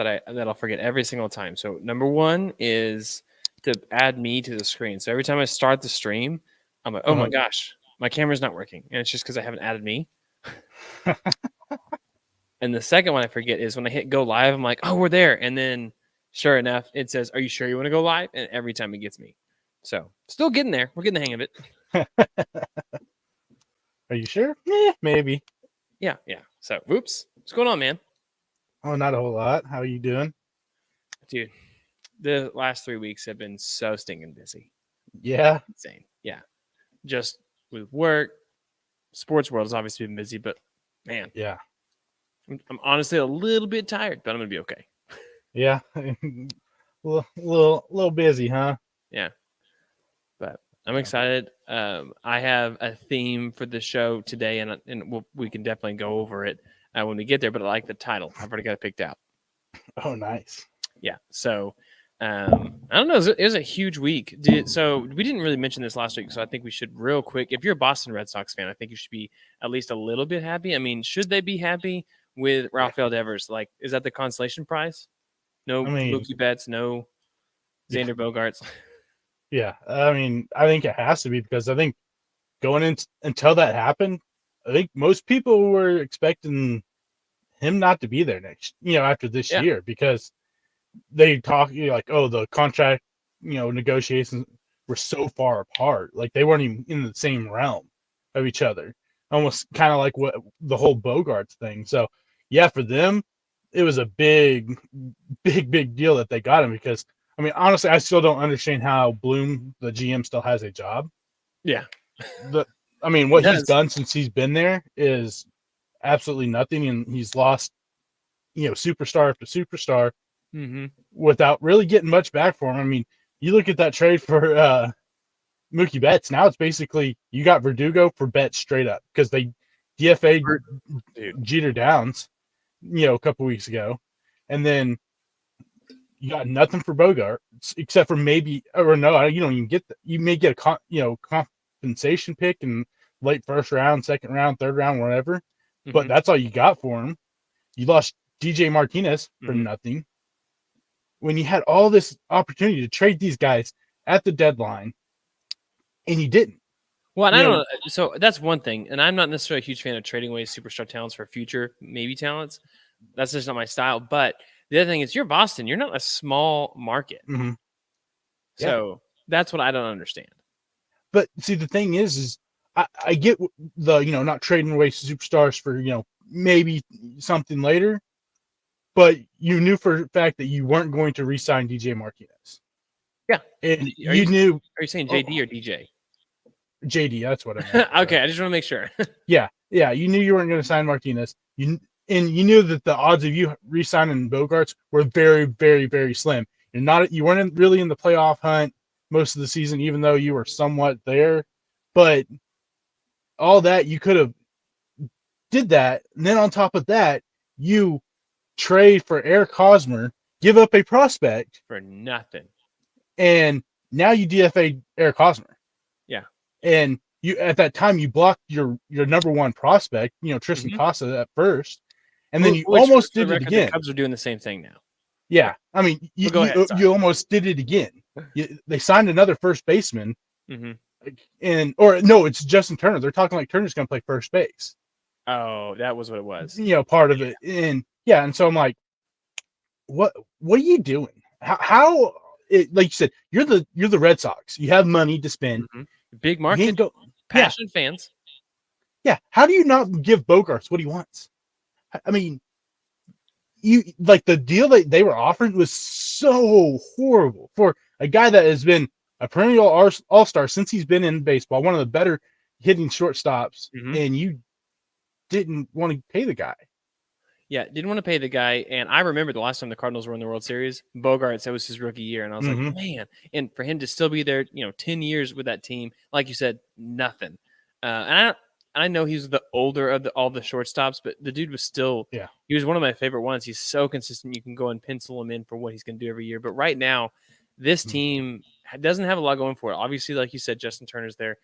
that I'll forget every single time. So number one is to add me to the screen. So every time I start the stream, I'm like, oh my gosh, my camera's not working, and it's just because I haven't added me. And the second one I forget is when I hit go live, I'm like, oh, we're there, and then sure enough, it says, are you sure you want to go live? And every time it gets me. So still getting there. We're getting the hang of it. Are you sure? Maybe. Yeah. So, whoops. What's going on, man? Oh, not a whole lot. How are you doing? Dude, the last 3 weeks have been so stinking busy. Yeah. Insane. Yeah. Just with work. Sports world has obviously been busy, but man. Yeah. I'm honestly a little bit tired, but I'm going to be okay. Yeah. little busy, huh? Yeah. But I'm excited. I have a theme for the show today, and we can definitely go over it when we get there. But I like the title. I've already got it picked out. Oh, nice. Yeah. So I don't know. It was a huge week. So we didn't really mention this last week. So I think we should real quick. If you're a Boston Red Sox fan, I think you should be at least a little bit happy. I mean, should they be happy with Rafael Devers? Like, is that the consolation prize? No Mookie Betts, no Xander Bogaerts. Yeah. I mean, I think it has to be because I think going in until that happened, I think most people were expecting him not to be there after this year because they talk like, oh, the contract, negotiations were so far apart. Like they weren't even in the same realm of each other. Almost kind of like what the whole Bogarts thing. So yeah, for them, it was a big deal that they got him because I mean, honestly, I still don't understand how Bloom, the GM, still has a job. Yeah. What he's done since he's been there is absolutely nothing, and he's lost, superstar after superstar without really getting much back for him. I mean, you look at that trade for Mookie Betts. Now it's basically you got Verdugo for Betts straight up because they DFA'd Jeter Downs, a couple weeks ago, and then you got nothing for Bogart except for maybe or no, you don't even get that. You may get a compensation pick in late first round, second round, third round, whatever. But that's all you got for him. You lost DJ Martinez for nothing. When you had all this opportunity to trade these guys at the deadline, and you didn't. Well, I don't know. So that's one thing. And I'm not necessarily a huge fan of trading away superstar talents for future maybe talents. That's just not my style. But the other thing is you're Boston. You're not a small market. Mm-hmm. So that's what I don't understand. But see, the thing is I get the, not trading away superstars for, maybe something later. But you knew for a fact that you weren't going to re-sign DJ Martinez. Yeah. And you knew. Are you saying JD or DJ? JD, that's what I meant. Okay, I just want to make sure. Yeah. You knew you weren't going to sign Martinez. You knew that the odds of you re-signing Bogarts were very, very, very slim. You weren't really in the playoff hunt most of the season, even though you were somewhat there. But all that you could have did that, and then on top of that, you trade for Eric Hosmer, give up a prospect for nothing, and now you DFA Eric Hosmer. Yeah, and you at that time you blocked your number one prospect, Tristan Casa at first, and then you almost did it again. The Cubs are doing the same thing now. Yeah, I mean, you almost did it again. They signed another first baseman, it's Justin Turner. They're talking like Turner's going to play first base. Oh, that was what it was. Part of it, and so I'm like, what are you doing? How like you said, you're the Red Sox. You have money to spend. Big market, passionate fans. Yeah, how do you not give Bogarts what he wants? I mean, you like the deal that they were offering was so horrible for a guy that has been a perennial all-star since he's been in baseball, one of the better hitting shortstops, and you didn't want to pay the guy. Yeah, didn't want to pay the guy. And I remember the last time the Cardinals were in the World Series, Bogarts, that was his rookie year. And I was like, man. And for him to still be there, 10 years with that team, like you said, nothing. And I know he's the older of all the shortstops, but the dude was still, he was one of my favorite ones. He's so consistent. You can go and pencil him in for what he's going to do every year. But right now, this team doesn't have a lot going for it. Obviously, like you said, Justin Turner's there.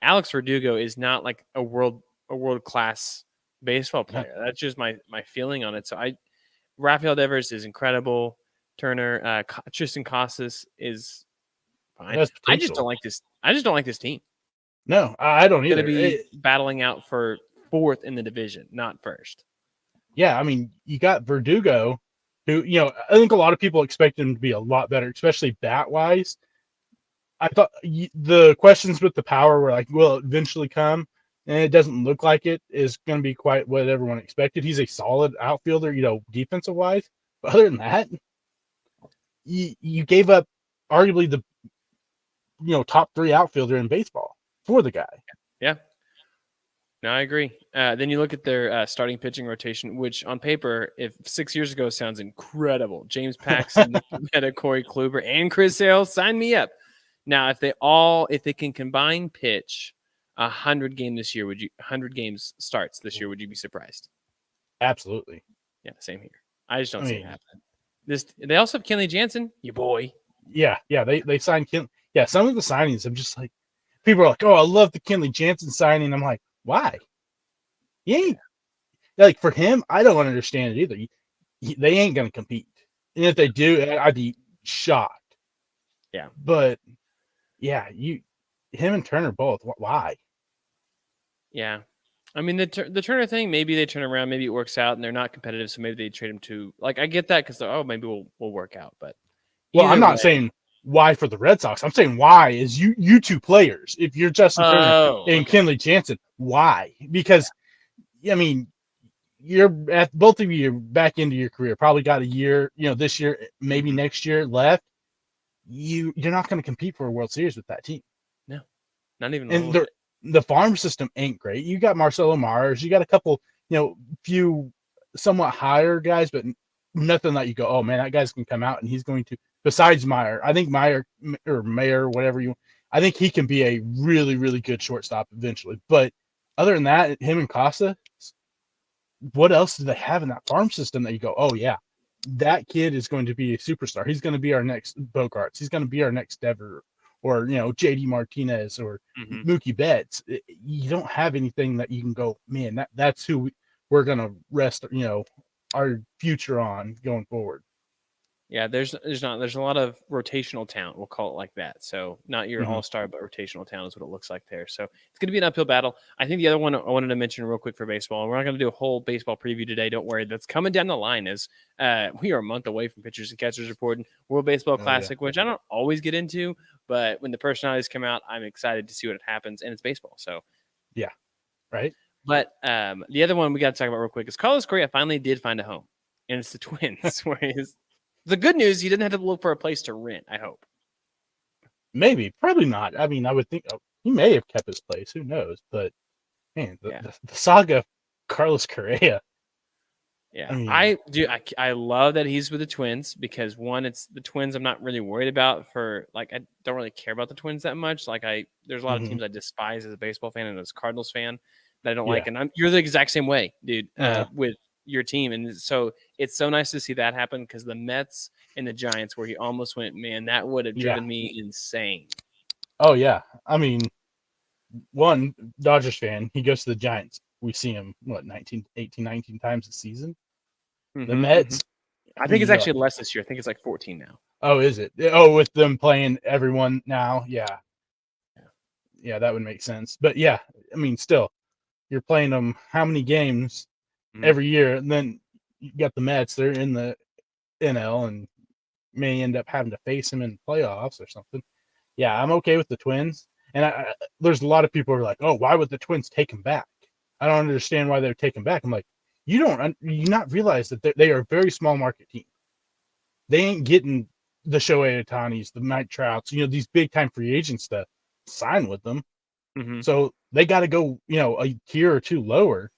Alex Verdugo is not like a world-class baseball player. That's just my feeling on it. So Rafael Devers is incredible. Turner, Tristan Casas is fine. I just don't like this. I just don't like this team. No, I don't either. Going to be battling out for 4th in the division, not 1st. Yeah, I mean, you got Verdugo, who, I think a lot of people expect him to be a lot better, especially bat-wise. I thought the questions with the power were like, will it eventually come? And it doesn't look like it is going to be quite what everyone expected. He's a solid outfielder, defensive-wise. But other than that, you gave up arguably the, top 3 outfielder in baseball for the guy. Yeah. No, I agree. Then you look at their starting pitching rotation, which on paper, if 6 years ago sounds incredible. James Paxton, Corey Kluber, and Chris Sale, sign me up. Now, if they can combine pitch 100 games starts this year, would you be surprised? Absolutely. Yeah, same here. I just don't see it happening. They also have Kenley Jansen, your boy. Yeah, they signed Kenley. Yeah, some of the signings, I'm just like, people are like, oh, I love the Kenley Jansen signing. I'm like, why? He ain't like, for him. I don't understand it either. They ain't gonna compete, and if they do, I'd be shocked. Yeah, but yeah, him and Turner both. Why? Yeah, I mean the Turner thing. Maybe they turn around. Maybe it works out, and they're not competitive. So maybe they trade him to, like, I get that because maybe we'll work out. But I'm not saying why for the Red Sox. I'm saying why is you 2 players. If you're Justin Turner and Kenley Jansen, why? Because I mean, you're at both of you back into your career. Probably got a year, this year, maybe next year left. You're not going to compete for a World Series with that team. No, not even. And the farm system ain't great. You got Marcelo Mars. You got a couple, few somewhat higher guys, but nothing that you go, oh man, that guy's can come out and he's going to. Besides Meyer, I think Meyer, whatever I think he can be a really, really good shortstop eventually. But other than that, him and Casa, what else do they have in that farm system that you go, oh yeah, that kid is going to be a superstar. He's going to be our next Bogarts. He's going to be our next Dever, or JD Martinez or Mookie Betts. You don't have anything that you can go, man, that's who we're going to rest, our future on going forward. Yeah, there's a lot of rotational talent. We'll call it like that. So not your all-star, but rotational talent is what it looks like there. So it's going to be an uphill battle. I think the other one I wanted to mention real quick for baseball, and we're not going to do a whole baseball preview today. Don't worry. That's coming down the line as we are a month away from pitchers and catchers reporting World Baseball Classic, which I don't always get into, but when the personalities come out, I'm excited to see what happens, and it's baseball. So yeah, right. But the other one we got to talk about real quick is Carlos Correa finally did find a home, and it's the Twins, where the good news, he didn't have to look for a place to rent, I hope. Maybe. Probably not. I mean, I would think he may have kept his place. Who knows? But, man, the saga of Carlos Correa. Yeah. I love that he's with the Twins because, one, it's the Twins I'm not really worried about I don't really care about the Twins that much. There's a lot of teams I despise as a baseball fan and as a Cardinals fan that I don't like. And you're the exact same way, dude, with your team. And so it's so nice to see that happen because the Mets and the Giants, where he almost went, man, that would have driven me insane. Oh yeah. I mean, one Dodgers fan, he goes to the Giants. We see him 19 times a season. The Mets, I think it's actually less this year. I think it's like 14 now. Oh, is it? Oh, with them playing everyone now. Yeah, that would make sense. But yeah, I mean, still, you're playing them how many games every year, and then you got the Mets. They're in the NL and may end up having to face them in playoffs or something. Yeah, I'm okay with the Twins. And there's a lot of people who are like, oh, why would the Twins take him back? I don't understand why they're taking back. I'm like, you not realize that they are a very small market team. They ain't getting the Shohei Ohtanis, the Mike Trouts, these big time free agents to sign with them. So they got to go, a tier or two lower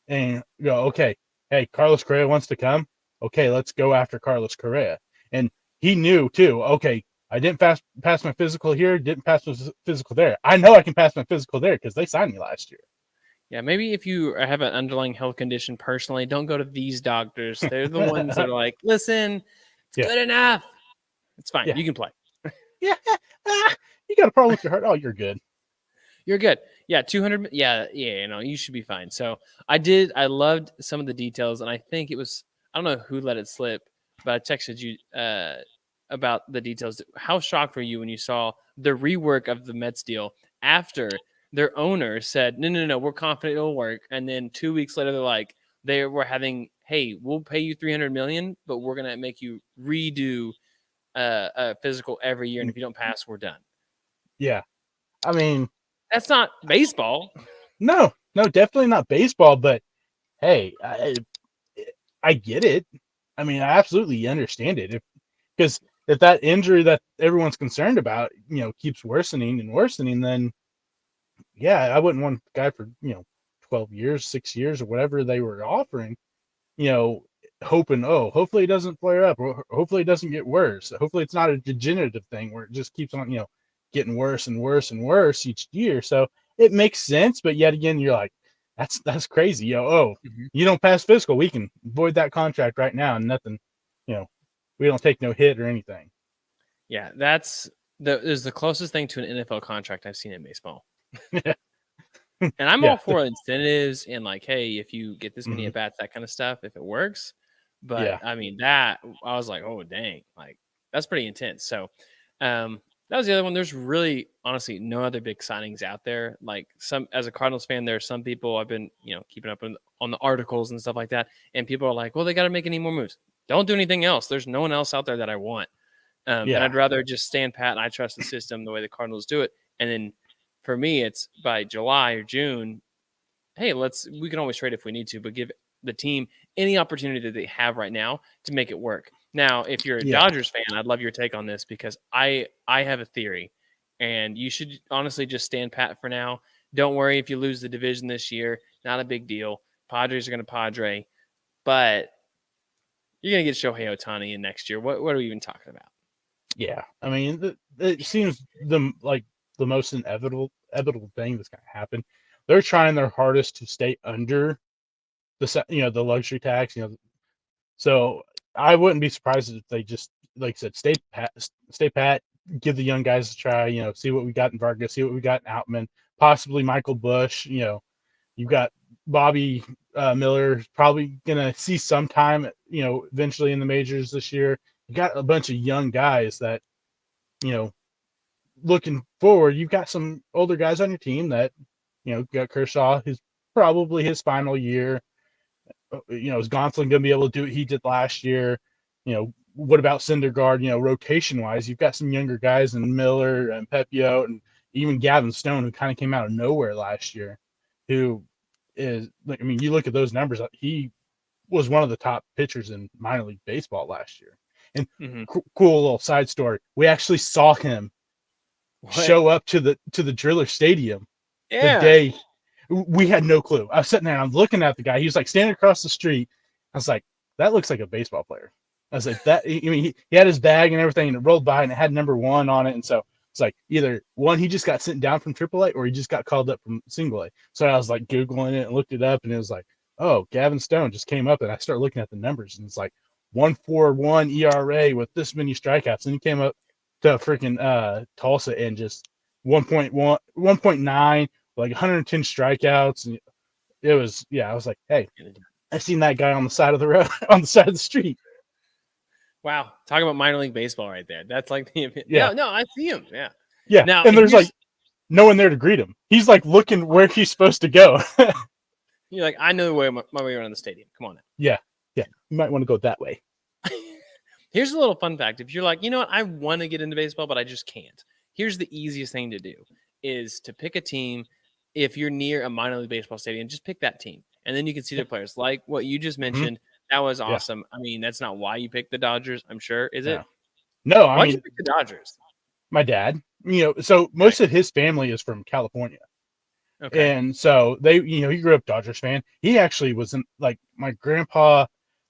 and go, okay, hey, Carlos Correa wants to come. Okay, let's go after Carlos Correa. And he knew too, okay, I didn't pass my physical here, didn't pass my physical there. I know I can pass my physical there because they signed me last year. Yeah, maybe if you have an underlying health condition personally, don't go to these doctors. They're the ones that are like, listen, it's good enough. It's fine. You can play. You got a problem with your heart? Oh, you're good. You're good. Yeah, 200. Yeah, you should be fine. So I loved some of the details, and I think it was I don't know who let it slip, but I texted you about the details. How shocked were you when you saw the rework of the Mets deal after their owner said, no, we're confident it'll work. And then 2 weeks later, they're like, they were having, hey, we'll pay you $300 million, but we're going to make you redo a physical every year. And if you don't pass, we're done. Yeah. I mean, that's not baseball. No, definitely not baseball. But hey, I get it. I mean, I absolutely understand it. Because if that injury that everyone's concerned about, keeps worsening and worsening, then yeah, I wouldn't want the guy for 12 years, 6 years, or whatever they were offering. Hoping, hopefully it doesn't flare up, or hopefully it doesn't get worse. Hopefully it's not a degenerative thing where it just keeps on, getting worse and worse and worse each year. So it makes sense, but yet again, you're like, that's crazy. You don't pass physical, we can void that contract right now, and nothing, we don't take no hit or anything. Yeah, is the closest thing to an NFL contract I've seen in baseball. And I'm all for incentives and like, hey, if you get this many at bats, that kind of stuff, if it works. But I mean, that I was like, oh dang, like that's pretty intense. So that was the other one. There's really honestly no other big signings out there. Like as a Cardinals fan, there are some people I've been, keeping up on the articles and stuff like that. And people are like, well, they got to make any more moves. Don't do anything else. There's no one else out there that I want. And I'd rather just stand pat and I trust the system the way the Cardinals do it. And then for me, it's by July or June. Hey, we can always trade if we need to, but give the team any opportunity that they have right now to make it work. Now, if you're a Dodgers fan, I'd love your take on this because I have a theory, and you should honestly just stand pat for now. Don't worry if you lose the division this year. Not a big deal. Padres are going to Padre, but you're going to get Shohei Ohtani in next year. What are we even talking about? Yeah, I mean, it seems the most inevitable thing that's going to happen. They're trying their hardest to stay under the luxury tax. So I wouldn't be surprised if they just, like I said, stay pat, give the young guys a try. See what we got in Vargas, see what we got in Outman, possibly Michael Busch. You've got Bobby Miller probably gonna see some time, eventually in the majors this year. You got a bunch of young guys that, looking forward, you've got some older guys on your team that, you got Kershaw, who's probably his final year. Is Gonsolin going to be able to do what he did last year? What about Syndergaard? Rotation wise, you've got some younger guys in Miller and Pepio and even Gavin Stone, who kind of came out of nowhere last year, who is like, I mean, you look at those numbers, he was one of the top pitchers in minor league baseball last year. And cool little side story, we actually saw him show up to the Driller Stadium the day. We had no clue. I was sitting there and I'm looking at the guy. He was like standing across the street. I was like, that looks like a baseball player. I was like, that, I mean, he had his bag and everything, and it rolled by and it had number 1 on it. And so it's like either one, he just got sent down from AAA, or he just got called up from Single A. So I was like Googling it and looked it up, and it was like, oh, Gavin Stone just came up, and I started looking at the numbers, and it's like 1.41 ERA with this many strikeouts. And he came up to freaking Tulsa and just 1.9, like 110 strikeouts. And it was, I was like, hey, I seen that guy on the side of the road, on the side of the street. Wow. Talking about minor league baseball right there. That's like the, no, I see him. Yeah. Yeah. Now, and there's like no one there to greet him. He's like looking where he's supposed to go. You're like, I know the way my way around the stadium. Come on now. Yeah. You might want to go that way. Here's a little fun fact. If you're like, you know what, I want to get into baseball, but I just can't. Here's the easiest thing to do is to pick a team. If you're near a minor league baseball stadium, just pick that team. And then you can see their players. Like what you just mentioned. That was awesome. I mean, that's not why you picked the Dodgers, I'm sure. Is it? No, why'd you pick the Dodgers? My dad. So most of his family is from California. Okay. And so they, he grew up Dodgers fan. He actually was like my grandpa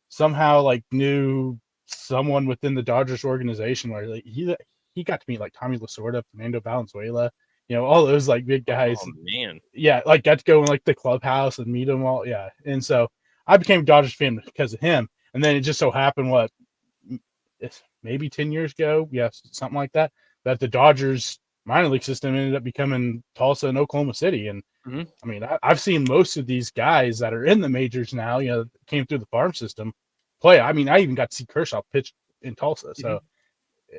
somehow like knew someone within the Dodgers organization where like he got to meet like Tommy Lasorda, Fernando Valenzuela, all those like big guys. Oh man. Yeah, like got to go in like the clubhouse and meet them all. Yeah. And so I became a Dodgers fan because of him. And then it just so happened maybe 10 years ago, something like that the Dodgers minor league system ended up becoming Tulsa and Oklahoma City. And I mean, I've seen most of these guys that are in the majors now, came through the farm system, play. I mean, I even got to see Kershaw pitch in Tulsa, so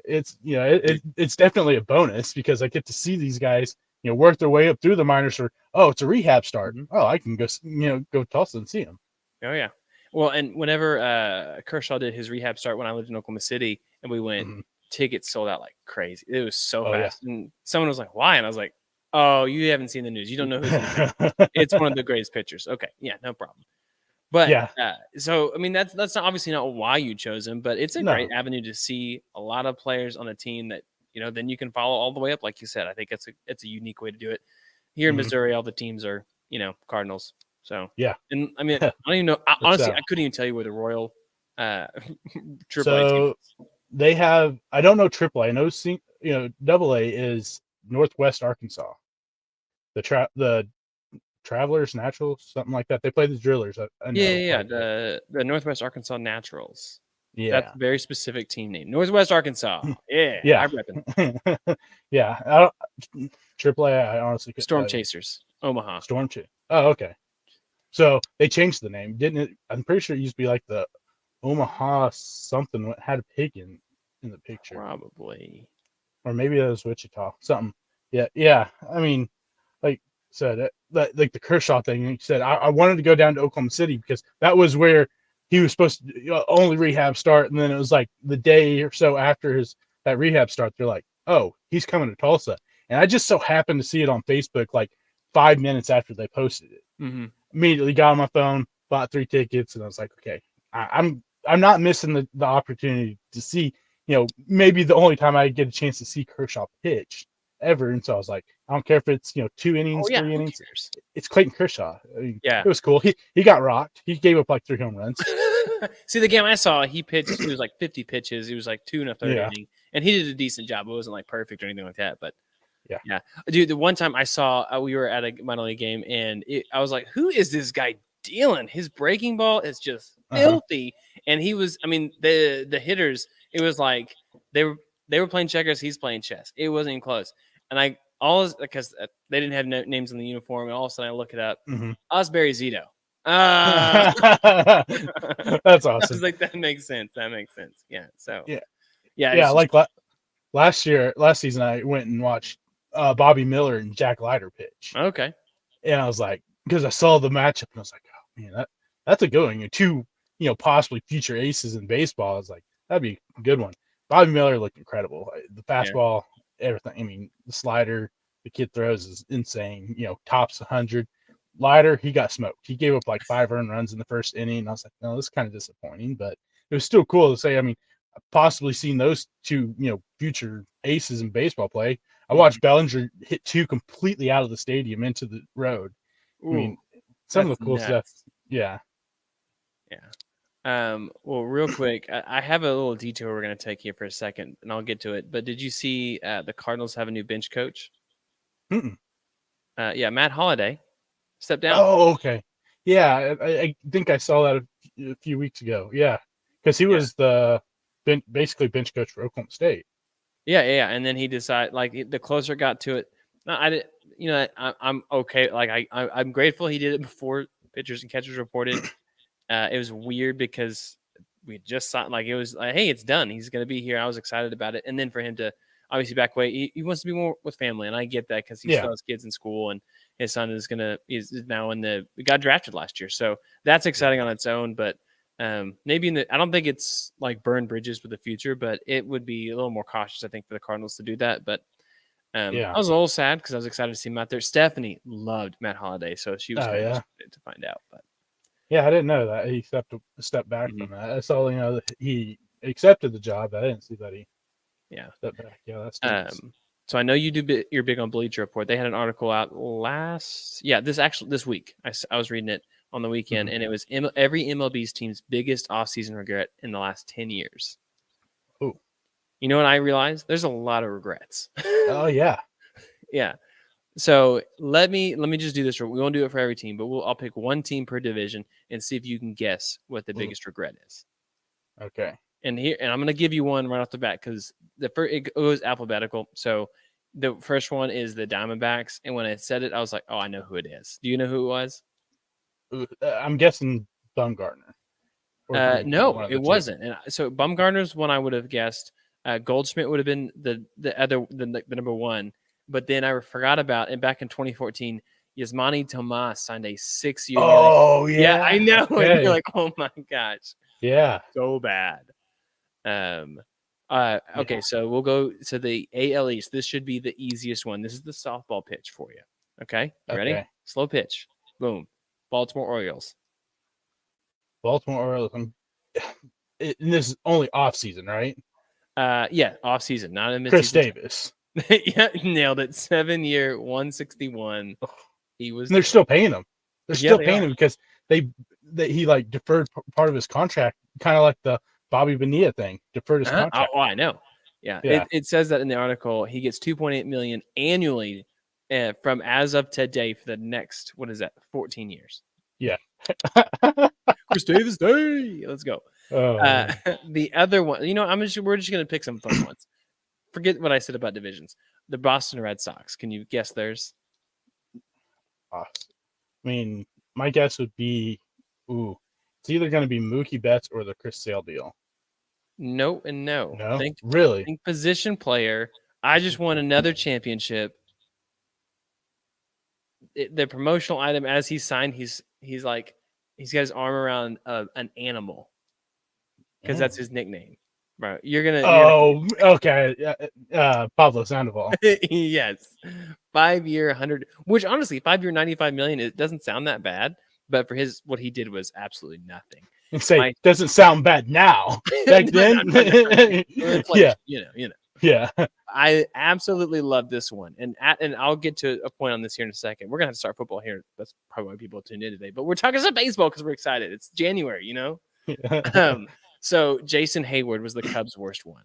it's it's definitely a bonus because I get to see these guys work their way up through the minors. Or it's a rehab start. Oh, I can go go to Tulsa and see him. Oh yeah. Well, and whenever Kershaw did his rehab start when I lived in Oklahoma City, and we went, tickets sold out like crazy. It was so fast. Yeah. And someone was like, "Why?" And I was like, "Oh, you haven't seen the news. You don't know who's in the It's one of the greatest pitchers." Okay, yeah, no problem. But yeah, so I mean, that's obviously not why you chose him, but it's a great avenue to see a lot of players on a team that then you can follow all the way up, like you said. I think it's a unique way to do it. Here in Missouri, all the teams are Cardinals. So yeah, and I mean, I don't even know. Honestly, I couldn't even tell you where the Royal AAA team is. They have. I don't know AAA. I know AA is Northwest Arkansas. The Travelers, Naturals, something like that. They play the Drillers. The Northwest Arkansas Naturals. Yeah, that's a very specific team name. Northwest Arkansas. Yeah. I reckon. Yeah. AAA. I honestly couldn't. Storm Chasers, Omaha. Storm Chasers. Oh, okay. So they changed the name, didn't it? I'm pretty sure it used to be like the Omaha something. Had a pig in the picture. Probably. Or maybe that was Wichita. Something. Yeah. I mean, like I said, like the Kershaw thing. He said I wanted to go down to Oklahoma City because that was where he was supposed to only rehab start, and then it was like the day or so after that rehab start, they're like, "Oh, he's coming to Tulsa," and I just so happened to see it on Facebook like 5 minutes after they posted it. Immediately got on my phone, bought 3 tickets, and I was like, "Okay, I'm not missing the opportunity to see maybe the only time I get a chance to see Kershaw pitch ever." And so I was like, I don't care if it's 2 innings, 3 innings. It's Clayton Kershaw. I mean, it was cool. He got rocked. He gave up like 3 home runs. See, the game I saw, he pitched. It was like 50 pitches. He was like 2 1/3 inning, and he did a decent job. It wasn't like perfect or anything like that, but yeah. Dude, the one time I saw, we were at a minor league game, and I was like, "Who is this guy dealing? His breaking ball is just filthy." And he was, I mean, the hitters, it was like they were playing checkers. He's playing chess. It wasn't even close. And because they didn't have names on the uniform, and all of a sudden I look it up. Osbury Zito. That's awesome. I was like, that makes sense. Yeah. So yeah. Like last season, I went and watched Bobby Miller and Jack Leiter pitch. Okay. And I was like, because I saw the matchup, and I was like, oh man, that's a good one. 2 possibly future aces in baseball. I was like, that'd be a good one. Bobby Miller looked incredible. The fastball, everything. I mean, the slider the kid throws is insane. Tops 100. Leiter, he got smoked. He gave up like 5 earned runs in the first inning. And I was like, no, this is kind of disappointing, but it was still cool to say. I mean, I've possibly seen those 2, future aces in baseball play. I watched Bellinger hit 2 completely out of the stadium into the road. I mean, some of the cool stuff. Yeah. Well, real quick, I have a little detour we're going to take here for a second, and I'll get to it. But did you see the Cardinals have a new bench coach? Matt Holliday stepped down. Oh, okay. Yeah, I think I saw that a few weeks ago. Yeah, because he was the basically bench coach for Oklahoma State. Yeah. And then he decided, like, the closer it got to it, I'm okay. Like, I'm grateful he did it before pitchers and catchers reported. It was weird because we just saw, like, it was like, hey, it's done. He's going to be here. I was excited about it. And then for him to obviously back away, he wants to be more with family. And I get that because he still has kids in school, and his son is now got drafted last year. So that's exciting on its own. But maybe I don't think it's like burn bridges with the future, but it would be a little more cautious, I think, for the Cardinals to do that. But I was a little sad because I was excited to see him out there. Stephanie loved Matt Holliday, so she was excited to find out. But yeah, I didn't know that he stepped back from that. I saw that he accepted the job. I didn't see that he stepped back. Yeah, that's nice. So I know you're big on Bleacher Report. They had an article out this week. I was reading it on the weekend, and it was every MLB's team's biggest offseason regret in the last 10 years. Oh, you know what I realized? There's a lot of regrets. Oh yeah, yeah. So let me just do this. We won't do it for every team, but I'll pick one team per division and see if you can guess what the biggest regret is. Okay. And I'm going to give you one right off the bat because it goes alphabetical. So the first one is the Diamondbacks, and when I said it, I was like, "Oh, I know who it is." Do you know who it was? I'm guessing Bumgarner. No, it wasn't. And so Bumgarner's one I would have guessed. Goldschmidt would have been the number one. But then I forgot about, and back in 2014, Yasmani Tomas signed a 6-year deal. Oh, yeah. I know. Okay. And you're like, oh my gosh. Yeah. So bad. Okay, so we'll go to the AL East. This should be the easiest one. This is the softball pitch for you. Okay? Ready? Slow pitch. Boom. Baltimore Orioles. Baltimore Orioles. And this is only off season, right? Yeah, off season, not in midseason. Chris Davis. Yeah, nailed it. 7-year, 161. He was. And they're still paying him. They're still paying him because he like deferred part of his contract, kind of like the Bobby Bonilla thing. Deferred his contract. Oh, I know. Yeah. It says that in the article. He gets $2.8 million annually from as of today for the next 14 years. Yeah. Chris Davis Day. Let's go. The other one, we're just gonna pick some fun ones. Forget what I said about divisions. The Boston Red Sox. Can you guess theirs? I mean, my guess would be, it's either going to be Mookie Betts or the Chris Sale deal. No and no. No, really? Think position player. I just won another championship. The promotional item as he signed, he's got his arm around an animal because that's his nickname. Right, okay. Pablo Sandoval. Yes, 5-year 100. Which honestly, 5-year $95 million. It doesn't sound that bad, but for what he did was absolutely nothing. Doesn't sound bad now. Back then, yeah, yeah. I absolutely love this one, and I'll get to a point on this here in a second. We're gonna have to start football here. That's probably why people tuned in today. But we're talking some baseball because we're excited. It's January, So Jason Hayward was the Cubs' worst one.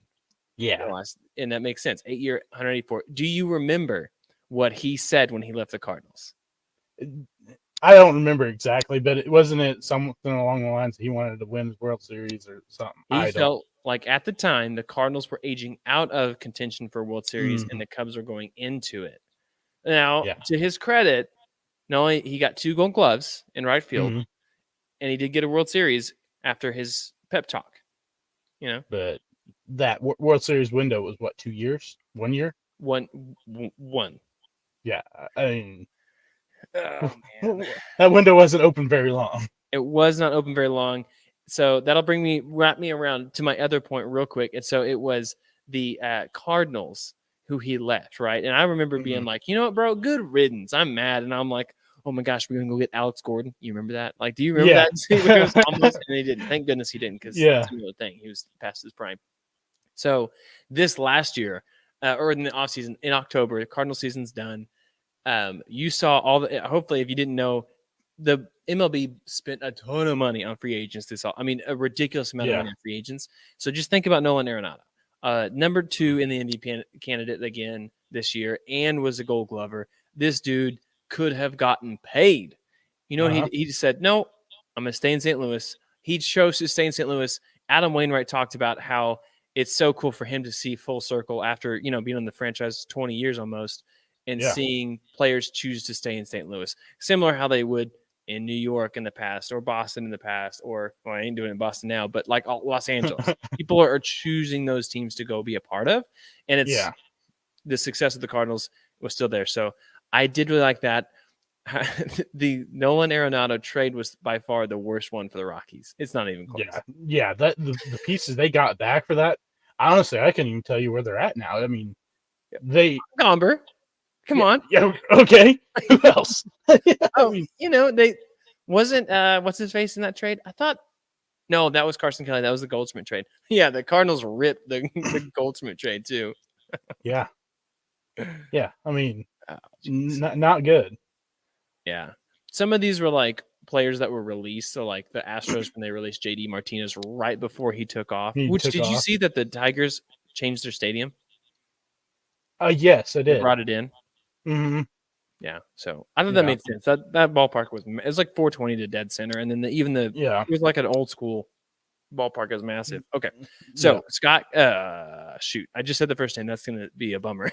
Yeah. And that makes sense. 8-year, 184. Do you remember what he said when he left the Cardinals? I don't remember exactly, but it wasn't something along the lines that he wanted to win the World Series or something. He felt like at the time the Cardinals were aging out of contention for World Series and the Cubs were going into it. Now, to his credit, not only he got 2 Gold Gloves in right field, and he did get a World Series after his pep talk, But that World Series window was what, 2 years? 1 year? One. Yeah, I mean, that window wasn't open very long. It was not open very long. So that'll wrap me around to my other point real quick. And so it was the Cardinals who he left, right? And I remember being like, you know what, bro, good riddance. I'm mad, and I'm like, oh my gosh, we're gonna go get Alex Gordon. You remember that? Like, do you remember that? It was almost, and they didn't. Thank goodness he didn't, because that's another thing. He was past his prime. So this last year, or in the offseason, in October, the Cardinal season's done. You saw hopefully, if you didn't know, the MLB spent a ton of money on free agents this all. I mean, a ridiculous amount of money on free agents. So just think about Nolan Arenado, number 2 in the MVP candidate again this year, and was a Gold Glover. This dude could have gotten paid. He said, no, I'm going to stay in St. Louis. He chose to stay in St. Louis. Adam Wainwright talked about how it's so cool for him to see full circle after, being on the franchise 20 years almost, and seeing players choose to stay in St. Louis. Similar how they would in New York in the past, or Boston in the past, or, well, I ain't doing it in Boston now, but like Los Angeles. People are choosing those teams to go be a part of. And it's the success of the Cardinals was still there. So I did really like that. The Nolan Arenado trade was by far the worst one for the Rockies. It's not even close. Yeah. The pieces they got back for that, honestly, I can't even tell you where they're at now. I mean, Gomber. Come on. Yeah. Okay. Who else? They wasn't what's his face in that trade? I thought. No, that was Carson Kelly. That was the Goldschmidt trade. Yeah, the Cardinals ripped the Goldschmidt trade too. Yeah. I mean, not good. Yeah. Some of these were like players that were released. So like the Astros, when they released JD Martinez right before he took off. You see that the Tigers changed their stadium? Yes, I did. They brought it in. Mm-hmm. Yeah. So I thought that made sense. That ballpark was like 420 to dead center. And then it was like an old school ballpark. It was massive. Okay. So Scott, shoot, I just said the first name. That's going to be a bummer.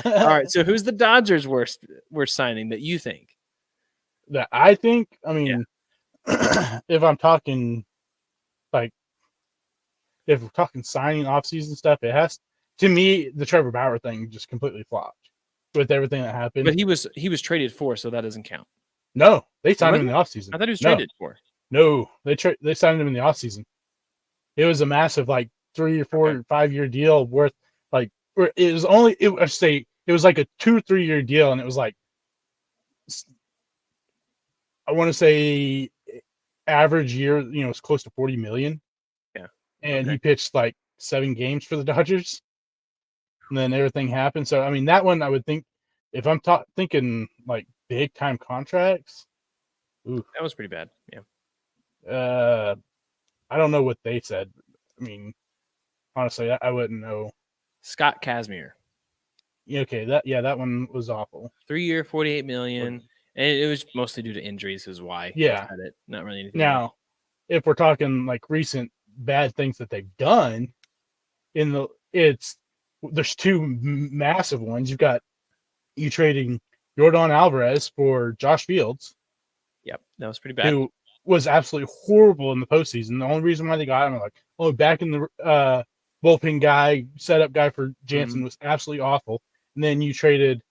All right. So who's the Dodgers' worst signing that you think? That I think, I mean, if I'm talking if we're talking signing offseason stuff, it has to me the Trevor Bauer thing just completely flopped with everything that happened. But he was traded for, so that doesn't count. No, they signed him in the offseason. I thought he was traded for. No, they signed him in the offseason. It was a massive 3 or 4 or 5 year deal worth it was only it was like a 2 or 3 year deal, and it was like I want to say average year, it's close to 40 million. Yeah. And he pitched 7 games for the Dodgers. And then everything happened. So I mean that one I would think if I'm thinking big time contracts, that was pretty bad. Yeah. I don't know what they said. I mean, honestly, I wouldn't know. Scott Kazmir. Okay, that one was awful. 3-year, $48 million, and it was mostly due to injuries. Is why. Yeah. Not really anything. Now, if we're talking recent bad things that they've done, there's 2 massive ones. You trading Yordan Alvarez for Josh Fields. Yep, that was pretty bad. Who was absolutely horrible in the postseason. The only reason why they got him, back in the bullpen guy, setup guy for Jansen was absolutely awful. And then you traded,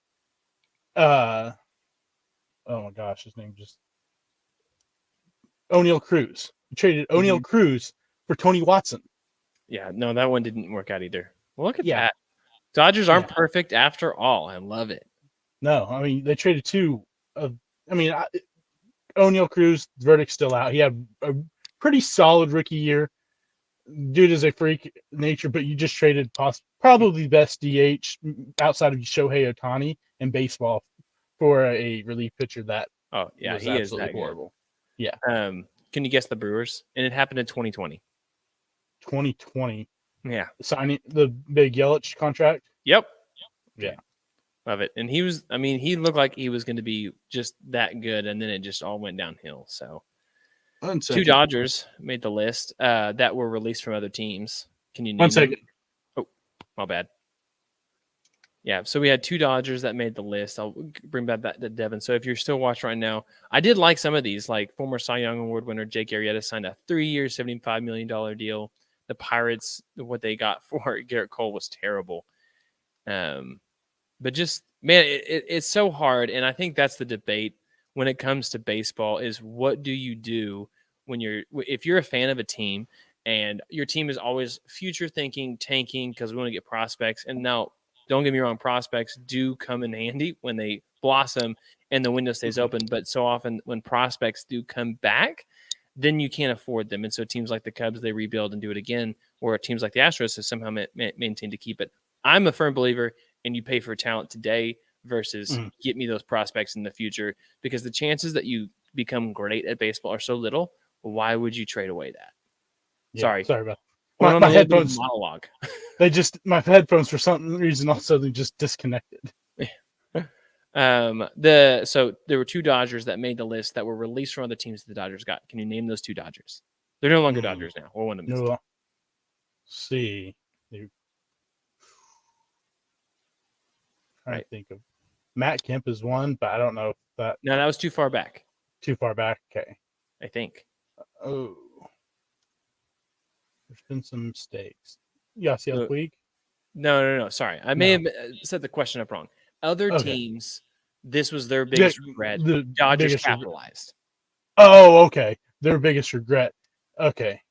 oh my gosh, his name just O'Neal Cruz. You traded O'Neal Cruz for Tony Watson. Yeah, no, that one didn't work out either. Well, look at that. Dodgers aren't perfect after all. I love it. No, I mean they traded 2 of. I mean, O'Neal Cruz, verdict's still out. He had a pretty solid rookie year. Dude is a freak nature, but you just traded probably best DH outside of Shohei Ohtani in baseball for a relief pitcher that he is that horrible. Good. Yeah. Can you guess the Brewers? And it happened in 2020. 2020. Yeah. Signing the big Yelich contract. Yep. Yeah. Love it. And he looked like he was going to be just that good, and then it just all went downhill. So 2 Dodgers made the list that were released from other teams. Can you name 1 second? Oh, my bad. Yeah, so we had 2 Dodgers that made the list. I'll bring back to Devin. So if you're still watching right now, I did like some of these, like former Cy Young Award winner Jake Arrieta signed a 3-year, $75 million deal. The Pirates, what they got for Garrett Cole was terrible. But just, man, it's so hard. And I think that's the debate when it comes to baseball is what do you do if you're a fan of a team and your team is always future thinking, tanking because we want to get prospects. And now, don't get me wrong, prospects do come in handy when they blossom and the window stays open. But so often when prospects do come back, then you can't afford them. And so teams like the Cubs, they rebuild and do it again, or teams like the Astros have somehow maintained to keep it. I'm a firm believer in you pay for talent today versus get me those prospects in the future, because the chances that you become great at baseball are so little. Why would you trade away that? Yeah, sorry about my headphones. Monologue. My headphones for some reason also they just disconnected. So there were 2 Dodgers that made the list that were released from other teams that the Dodgers got. Can you name those 2 Dodgers? They're no longer Dodgers now. Or one of them. No. See. I think of Matt Kemp is one, but I don't know if that. No, that was too far back. Too far back. Okay. I think. Oh. There's been some mistakes. Yasiel Puig? No. Sorry. I may have said the question up wrong. Other teams, this was their biggest regret. The Dodgers capitalized. Oh, okay. Their biggest regret. Okay.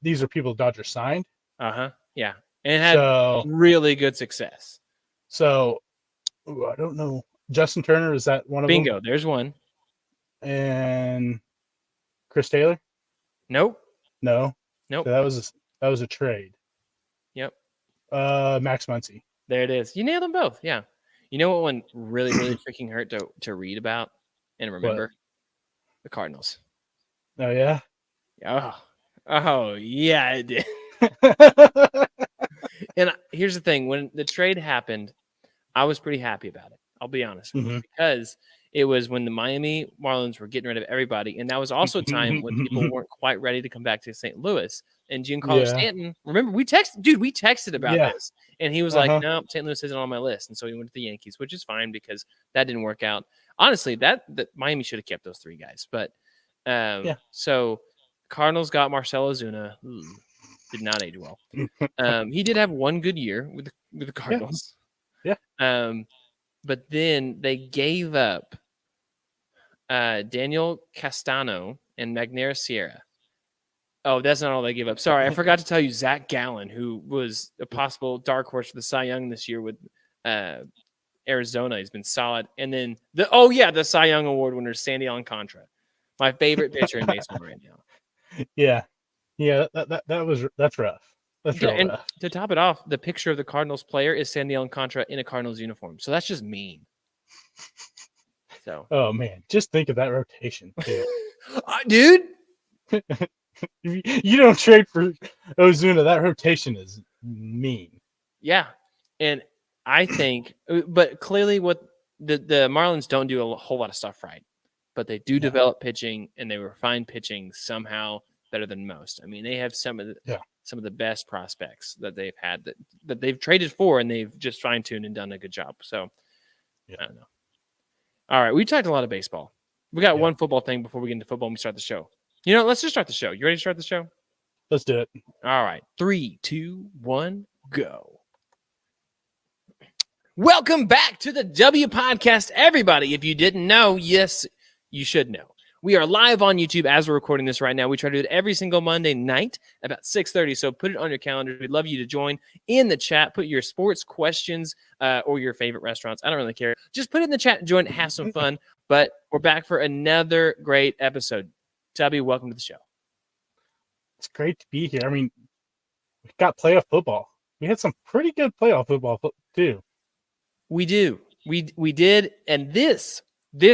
These are people Dodgers signed. Yeah. And had really good success. So, I don't know. Justin Turner, is that one of them? Bingo. There's one. And Chris Taylor? Nope. No. Nope. So that was a trade. Yep. Max Muncy. There it is. You nailed them both. Yeah. You know what one really, really freaking hurt to read about and remember? What? The Cardinals. Oh, yeah? Oh yeah, it did. And here's the thing. When the trade happened, I was pretty happy about it. I'll be honest with you, because it was when the Miami Marlins were getting rid of everybody. And that was also a time when people weren't quite ready to come back to St. Louis. And Giancarlo Stanton, remember, we texted about this. And he was like, no, St. Louis isn't on my list. And so he went to the Yankees, which is fine because that didn't work out. Honestly, that Miami should have kept those 3 guys. But so Cardinals got Marcell Ozuna. Did not age well. He did have one good year with the Cardinals. Yeah. But then they gave up Daniel Castano and Magneuris Sierra. Oh, that's not all they gave up. Sorry, I forgot to tell you Zach Gallen, who was a possible dark horse for the Cy Young this year with Arizona. He's been solid. And then the Cy Young Award winner, Sandy Alcantara, my favorite pitcher in baseball right now. Yeah, that's rough. That's real rough. To top it off, the picture of the Cardinals player is Sandy Alcantara in a Cardinals uniform. So that's just mean. So. Oh man, just think of that rotation, too. Dude. You don't trade for Ozuna. That rotation is mean. Yeah, and I think, but clearly, what the Marlins don't do a whole lot of stuff right, but they do develop pitching and they refine pitching somehow better than most. I mean, they have some of the best prospects that they've had that they've traded for, and they've just fine tuned and done a good job. So, I don't know. All right, we talked a lot of baseball. We got one football thing before we get into football and we start the show. Let's just start the show. You ready to start the show? Let's do it. All right. 3, 2, 1, go. Welcome back to the W Podcast, everybody. If you didn't know, yes, you should know. We are live on YouTube as we're recording this right now. We try to do it every single Monday night about 6:30, so put it on your calendar. We'd love you to join in the chat. Put your sports questions or your favorite restaurants. I don't really care. Just put it in the chat and join. Have some fun. But we're back for another great episode. W, welcome to the show. It's great to be here. I mean, we got playoff football. We had some pretty good playoff football too. We do. We did, and this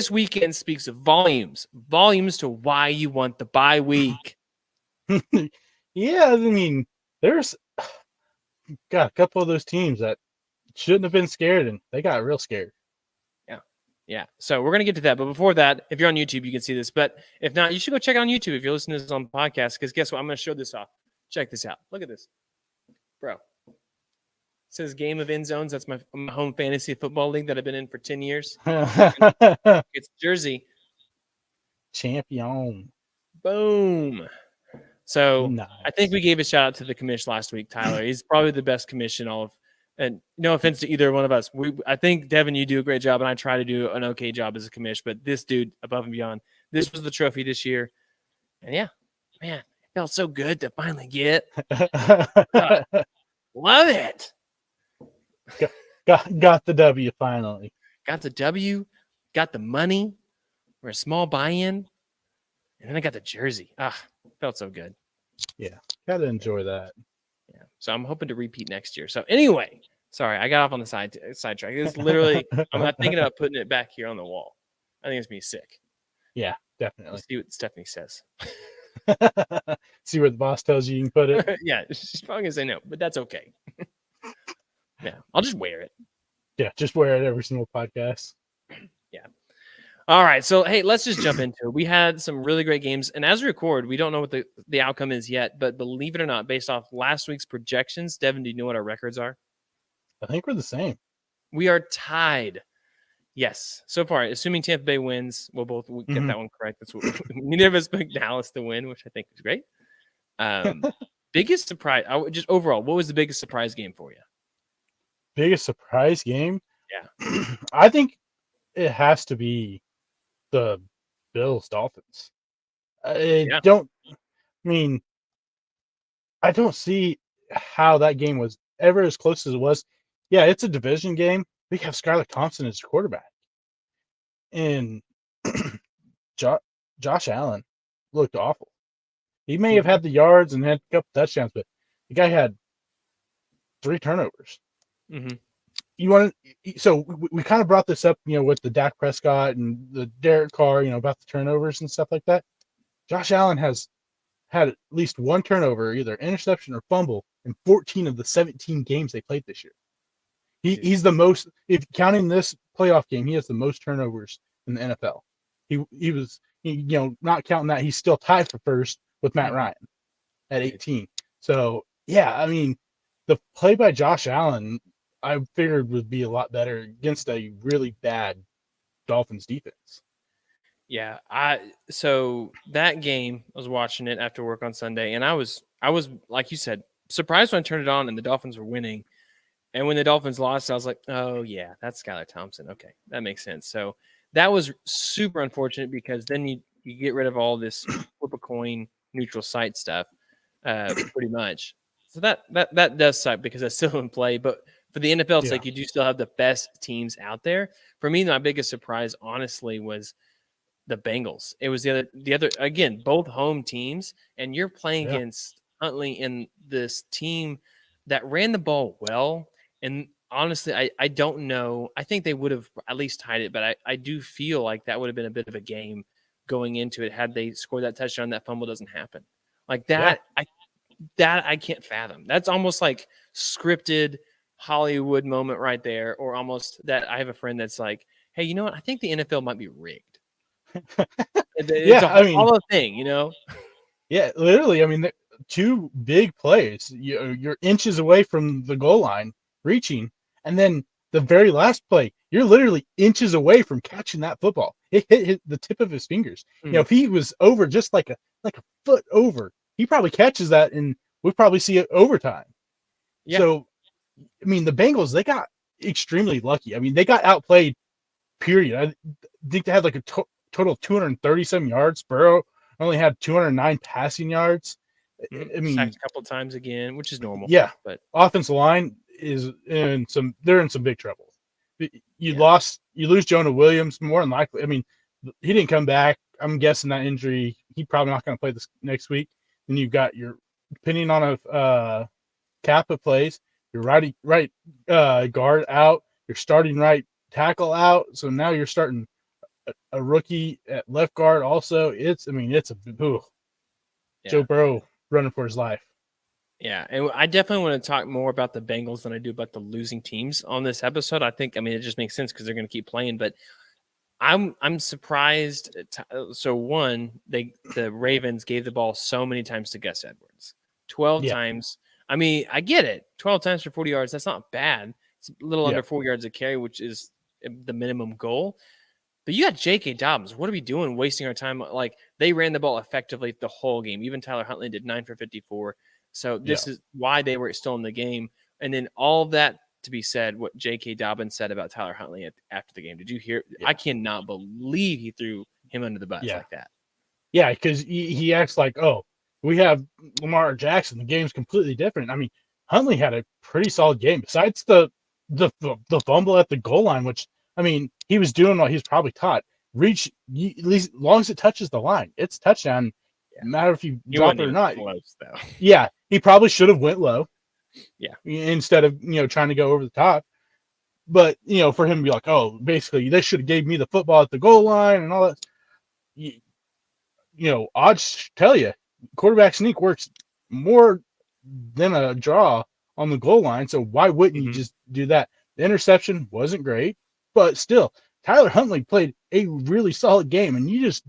weekend speaks of volumes to why you want the bye week. Yeah, I mean, there's got a couple of those teams that shouldn't have been scared, and they got real scared. Yeah. So we're going to get to that. But before that, if you're on YouTube, you can see this. But if not, you should go check it on YouTube if you're listening to this on podcast. Because guess what? I'm going to show this off. Check this out. Look at this. Bro. It says Game of End Zones. That's my home fantasy football league that I've been in for 10 years. It's jersey. Champion. Boom. So nice. I think we gave a shout out to the commish last week, Tyler. He's probably the best commish in all of. And no offense to either one of us. I think, Devin, you do a great job, and I try to do an okay job as a commish. But this dude, above and beyond, this was the trophy this year. And yeah, man, it felt so good to finally get. Love it. Got the W finally. Got the W, got the money, or a small buy-in, and then I got the jersey. Felt so good. Yeah, gotta enjoy that. Yeah, so I'm hoping to repeat next year. So anyway, sorry, I got off on the sidetrack. It's literally, I'm not thinking about putting it back here on the wall. I think it's me sick. Yeah, definitely. Let's see what Stephanie says. See where the boss tells you can put it. Yeah, she's probably gonna say no, but that's okay. Yeah, I'll just wear it. Yeah, just wear it every single podcast. Yeah. All right, so hey, let's just jump into it. We had some really great games, and as we record, we don't know what the outcome is yet, but believe it or not, based off last week's projections, Devin, do you know what our records are? I think we're the same. We are tied. Yes, so far, assuming Tampa Bay wins, we'll both get that one correct. That's what neither of us picked Dallas to win, which I think is great. Biggest surprise, just overall, what was the biggest surprise game for you? Biggest surprise game? Yeah, I think it has to be the Bills Dolphins. I don't see how that game was ever as close as it was. Yeah, it's a division game. We have Skylar Thompson as quarterback. And Josh Allen looked awful. He may have had the yards and had a couple touchdowns, but the guy had 3 turnovers. Mm-hmm. So we kind of brought this up, with the Dak Prescott and the Derek Carr, about the turnovers and stuff like that. Josh Allen has had at least 1 turnover, either interception or fumble, in 14 of the 17 games they played this year. He's the most, if counting this playoff game, he has the most turnovers in the NFL. He was, not counting that, he's still tied for first with Matt Ryan at 18. So, yeah, I mean, the play by Josh Allen, I figured would be a lot better against a really bad Dolphins defense. Yeah, so that game, I was watching it after work on Sunday, and I was like you said, surprised when I turned it on and the Dolphins were winning. And when the Dolphins lost, I was like, oh yeah, that's Skylar Thompson. Okay, that makes sense. So that was super unfortunate because then you get rid of all this flip a coin neutral site stuff, pretty much. So that does suck because that's still in play. But for the NFL's sake, you do still have the best teams out there. For me, my biggest surprise, honestly, was the Bengals. It was the other again, both home teams, and you're playing against Huntley in this team that ran the ball well. And honestly, I don't know. I think they would have at least tied it, but I do feel like that would have been a bit of a game going into it had they scored that touchdown. That fumble doesn't happen like that. I can't fathom. That's almost like scripted Hollywood moment right there, or almost that. I have a friend that's like, hey, you know what? I think the NFL might be rigged. It's a hollow thing, you know? Yeah, literally. I mean, two big plays. You're inches away from the goal line, reaching, and then the very last play, you're literally inches away from catching that football. It hit the tip of his fingers. You know, if he was over just like a foot over, he probably catches that, and we probably see it overtime. Yeah. So, I mean, the Bengals, they got extremely lucky. I mean, they got outplayed. Period. I think they had like a total of 237 yards. Burrow only had 209 passing yards. I mean, sacked a couple of times again, which is normal. Yeah, but offensive line is in some. They're in some big trouble. You lose Jonah Williams more than likely. I mean, he didn't come back. I'm guessing that injury. He's probably not going to play this next week. Then you've got your, depending on a Kappa plays, your right guard out. Your starting right tackle out. So now you're starting a rookie at left guard also. It's Joe Burrow running for his life. Yeah, and I definitely want to talk more about the Bengals than I do about the losing teams on this episode. I think, it just makes sense because they're going to keep playing. But I'm surprised. So one, the Ravens gave the ball so many times to Gus Edwards, 12 times. I mean, I get it, 12 times for 40 yards. That's not bad. It's a little under 4 yards a carry, which is the minimum goal. But you got J.K. Dobbins. What are we doing wasting our time? Like, they ran the ball effectively the whole game. Even Tyler Huntley did 9 for 54. So this is why they were still in the game. And then all that to be said, what J.K. Dobbins said about Tyler Huntley after the game. Did you hear? Yeah. I cannot believe he threw him under the bus like that. Yeah, because he acts like, oh, we have Lamar Jackson. The game's completely different. I mean, Huntley had a pretty solid game. Besides the fumble at the goal line, which, I mean, he was doing what he's probably taught. Reach, at least as long as it touches the line, it's touchdown. No matter if you drop it or not. Close, though. Yeah, he probably should have went low. Yeah. Instead of, trying to go over the top. But, for him to be like, oh, basically, they should have gave me the football at the goal line and all that. Odds tell you, quarterback sneak works more than a draw on the goal line. So why wouldn't you just do that? The interception wasn't great, but still, Tyler Huntley played a really solid game, and you just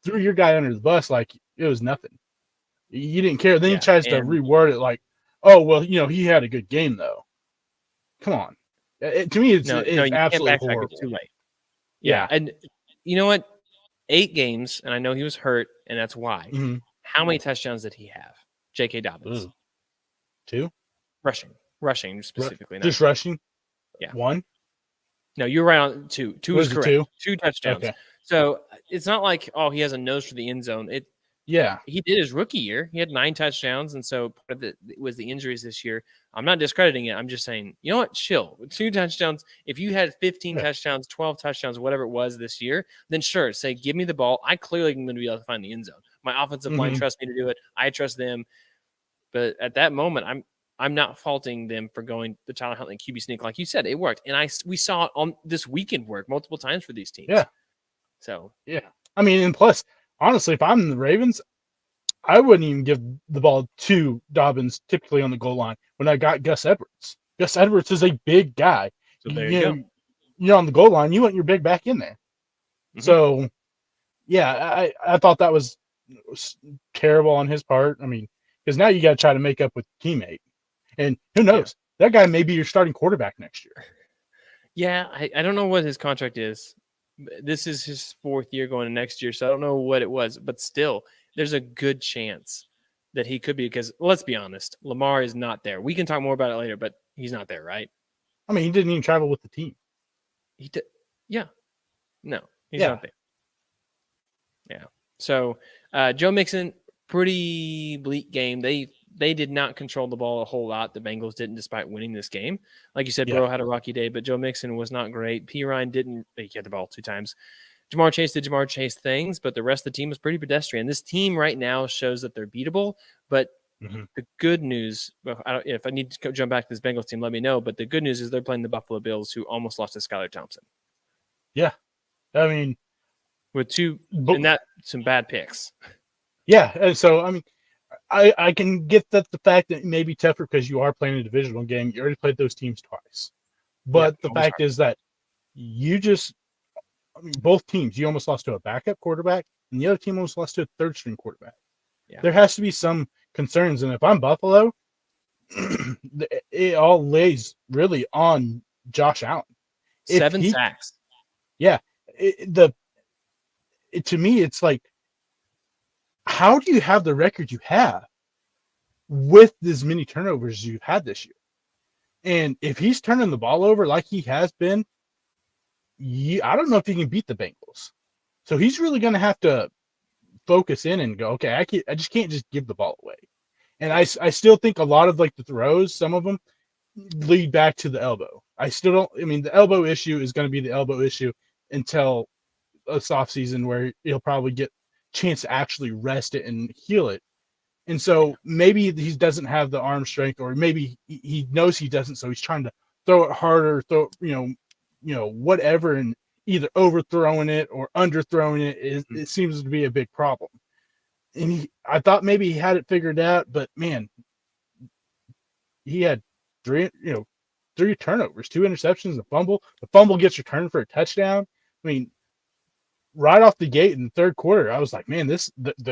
threw your guy under the bus like it was nothing. You didn't care. Then he tries to reword it like, oh, well, he had a good game, though. Come on. To me, it's absolutely horrible. It's too late. Yeah. And you know what? 8 games, and I know he was hurt, and that's why. Mm-hmm. How many touchdowns did he have? J.K. Dobbins. 2? Rushing specifically. Just rushing? Yeah. 1? No, you're right on 2. 2 is correct. 2 touchdowns. Okay. So it's not like, oh, he has a nose for the end zone. He did his rookie year. He had 9 touchdowns, and so part of it was the injuries this year. I'm not discrediting it. I'm just saying, you know what? Chill. 2 touchdowns. If you had 15 touchdowns, 12 touchdowns, whatever it was this year, then sure, say, give me the ball. I clearly am going to be able to find the end zone. My offensive line trusts me to do it. I trust them. But at that moment, I'm not faulting them for going the Tyler Huntley QB sneak. Like you said, it worked. And we saw it on this weekend work multiple times for these teams. Yeah. So. Yeah. I mean, and plus, honestly, if I'm the Ravens, I wouldn't even give the ball to Dobbins typically on the goal line when I got Gus Edwards. Gus Edwards is a big guy. So there you go. You're on the goal line. You want your big back in there. Mm-hmm. So, yeah, I thought that was terrible on his part. I mean, because now you got to try to make up with teammate. And who knows? That guy may be your starting quarterback next year. Yeah, I don't know what his contract is, This is his 4th year going to next year, so I don't know what it was, but still, there's a good chance that he could be, because let's be honest, Lamar is not there. We can talk more about it later, but he's not there, right? I mean, he didn't even travel with the team. He did. Yeah. No, he's not there. Yeah. So Joe Mixon, pretty bleak game. They did not control the ball a whole lot. The Bengals didn't, despite winning this game. Like you said, Burrow had a rocky day, but Joe Mixon was not great. P. Ryan didn't. He had the ball 2 times. Ja'Marr Chase did Ja'Marr Chase things, but the rest of the team was pretty pedestrian. This team right now shows that they're beatable, but the good news, if I need to jump back to this Bengals team, let me know. But the good news is they're playing the Buffalo Bills, who almost lost to Skylar Thompson. Yeah. I mean, with some bad picks. Yeah. And so, I mean, I can get that the fact that it may be tougher because you are playing a divisional game. You already played those teams twice. But the fact is that both teams, you almost lost to a backup quarterback, and the other team almost lost to a third-string quarterback. Yeah. There has to be some concerns. And if I'm Buffalo, it all lays really on Josh Allen. 7 sacks. Yeah. To me, it's like, how do you have the record you have with as many turnovers as you've had this year? And if he's turning the ball over like he has been, I don't know if he can beat the Bengals. So he's really going to have to focus in and go, okay, I just can't just give the ball away. And I still think a lot of like the throws, some of them lead back to the elbow. The elbow issue is going to be the elbow issue until this offseason, where he'll probably get a chance to actually rest it and heal it. And so maybe he doesn't have the arm strength, or maybe he knows he doesn't, so he's trying to throw it harder, whatever, and either overthrowing it or underthrowing it. It seems to be a big problem. And I thought maybe he had it figured out, but man, he had 3 turnovers, 2 interceptions, a fumble. The fumble gets returned for a touchdown. I mean, right off the gate in the third quarter, I was like, man,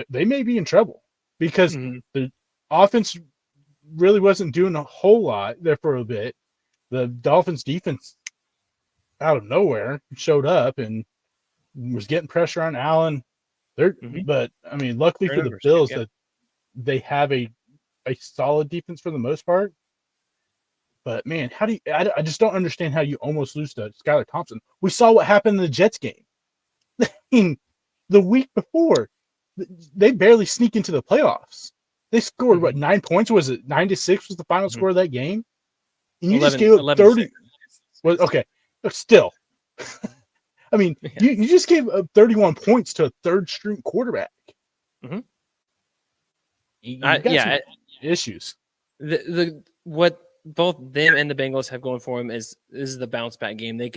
they may be in trouble, because the offense really wasn't doing a whole lot there for a bit. The Dolphins defense out of nowhere showed up and was getting pressure on Allen. But I mean, luckily for the Bills, that they have a solid defense for the most part. But man, I just don't understand how you almost lose to Skylar Thompson. We saw what happened in the Jets game. I mean, the week before, they barely sneak into the playoffs. They scored 9 points? Was it 9-6 was the final score of that game? And you just gave up 30. Well, okay, but still. I mean, you just gave up 31 points to a third-string quarterback. You got some issues. What both them and the Bengals have going for them is the bounce back game. They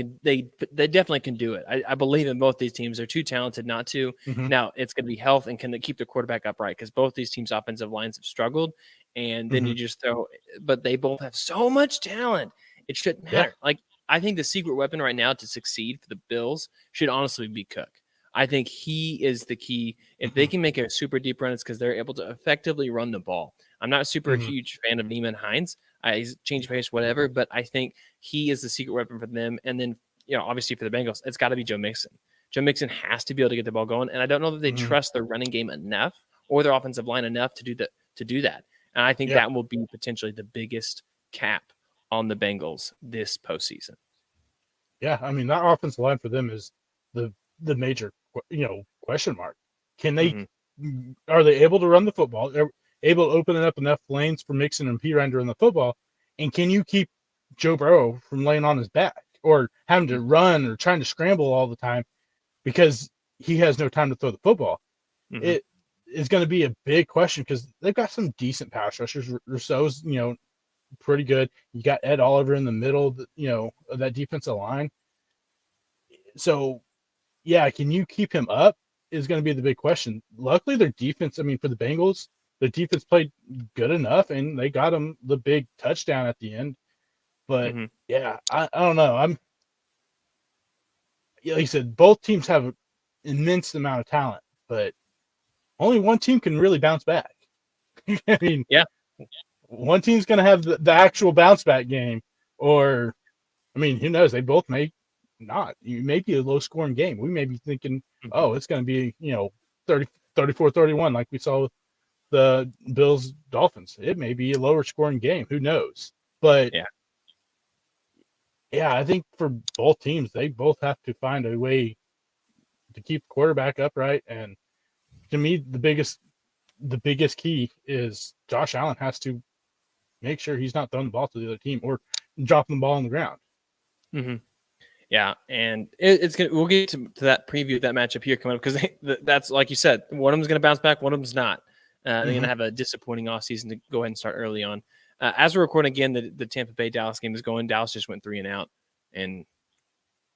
definitely can do it. I believe in both these teams. They're too talented not to. Now it's going to be health, and can they keep their quarterback upright? Because both these teams' offensive lines have struggled, and then you just throw. But they both have so much talent. It shouldn't matter. Like, I think the secret weapon right now to succeed for the Bills should honestly be Cook. I think he is the key. If they can make a super deep run, it's because they're able to effectively run the ball. I'm not super huge fan of Neiman Hines. He's change pace, whatever, but I think he is the secret weapon for them. And then, obviously for the Bengals, it's got to be Joe Mixon. Joe Mixon has to be able to get the ball going, and I don't know that they trust their running game enough or their offensive line enough to do that. And I think that will be potentially the biggest cap on the Bengals this postseason. Yeah, I mean, that offensive line for them is the major, question mark. Can they? Are they able to run the football? They're able to open up enough lanes for Mixon and P. Ryan to run the football? And can you keep Joe Burrow from laying on his back or having to run or trying to scramble all the time because he has no time to throw the football? It is going to be a big question, because they've got some decent pass rushers. Rousseau's, pretty good. You got Ed Oliver in the middle, of that defensive line. So, yeah, can you keep him up is going to be the big question. Luckily, their defense, for the Bengals, the defense played good enough, and they got him the big touchdown at the end. But, I don't know. Like you said, both teams have an immense amount of talent, but only one team can really bounce back. One team's going to have the actual bounce back game, or, who knows? They both may not. You may be a low scoring game. We may be thinking, oh, it's going to be, 34-31 like we saw with the Bills Dolphins. It may be a lower scoring game. Who knows? But yeah, I think for both teams, they both have to find a way to keep the quarterback upright. And to me, the biggest key is Josh Allen has to make sure he's not throwing the ball to the other team or dropping the ball on the ground. Mm-hmm. Yeah, and it's gonna. We'll get to that preview of that matchup here coming up because that's like you said, one of them's gonna bounce back, one of them's not. They're gonna have a disappointing offseason to go ahead and start early on. As we're recording again, the Tampa Bay Dallas game is going. Dallas just went 3 and out, and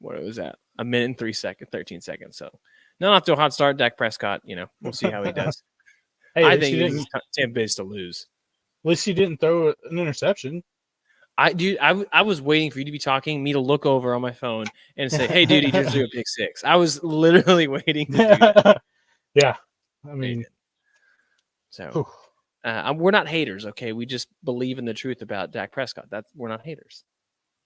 what was that? 1 minute and 13 seconds. So not off to a hot start. Dak Prescott, we'll see how he does. Hey, I think Tampa Bay's to lose. At least he didn't throw an interception. I was waiting for you to be talking, me to look over on my phone and say, "Hey, dude, he just threw a pick 6." I was literally waiting to do that. Yeah, I mean, so we're not haters, okay? We just believe in the truth about Dak Prescott. We're not haters.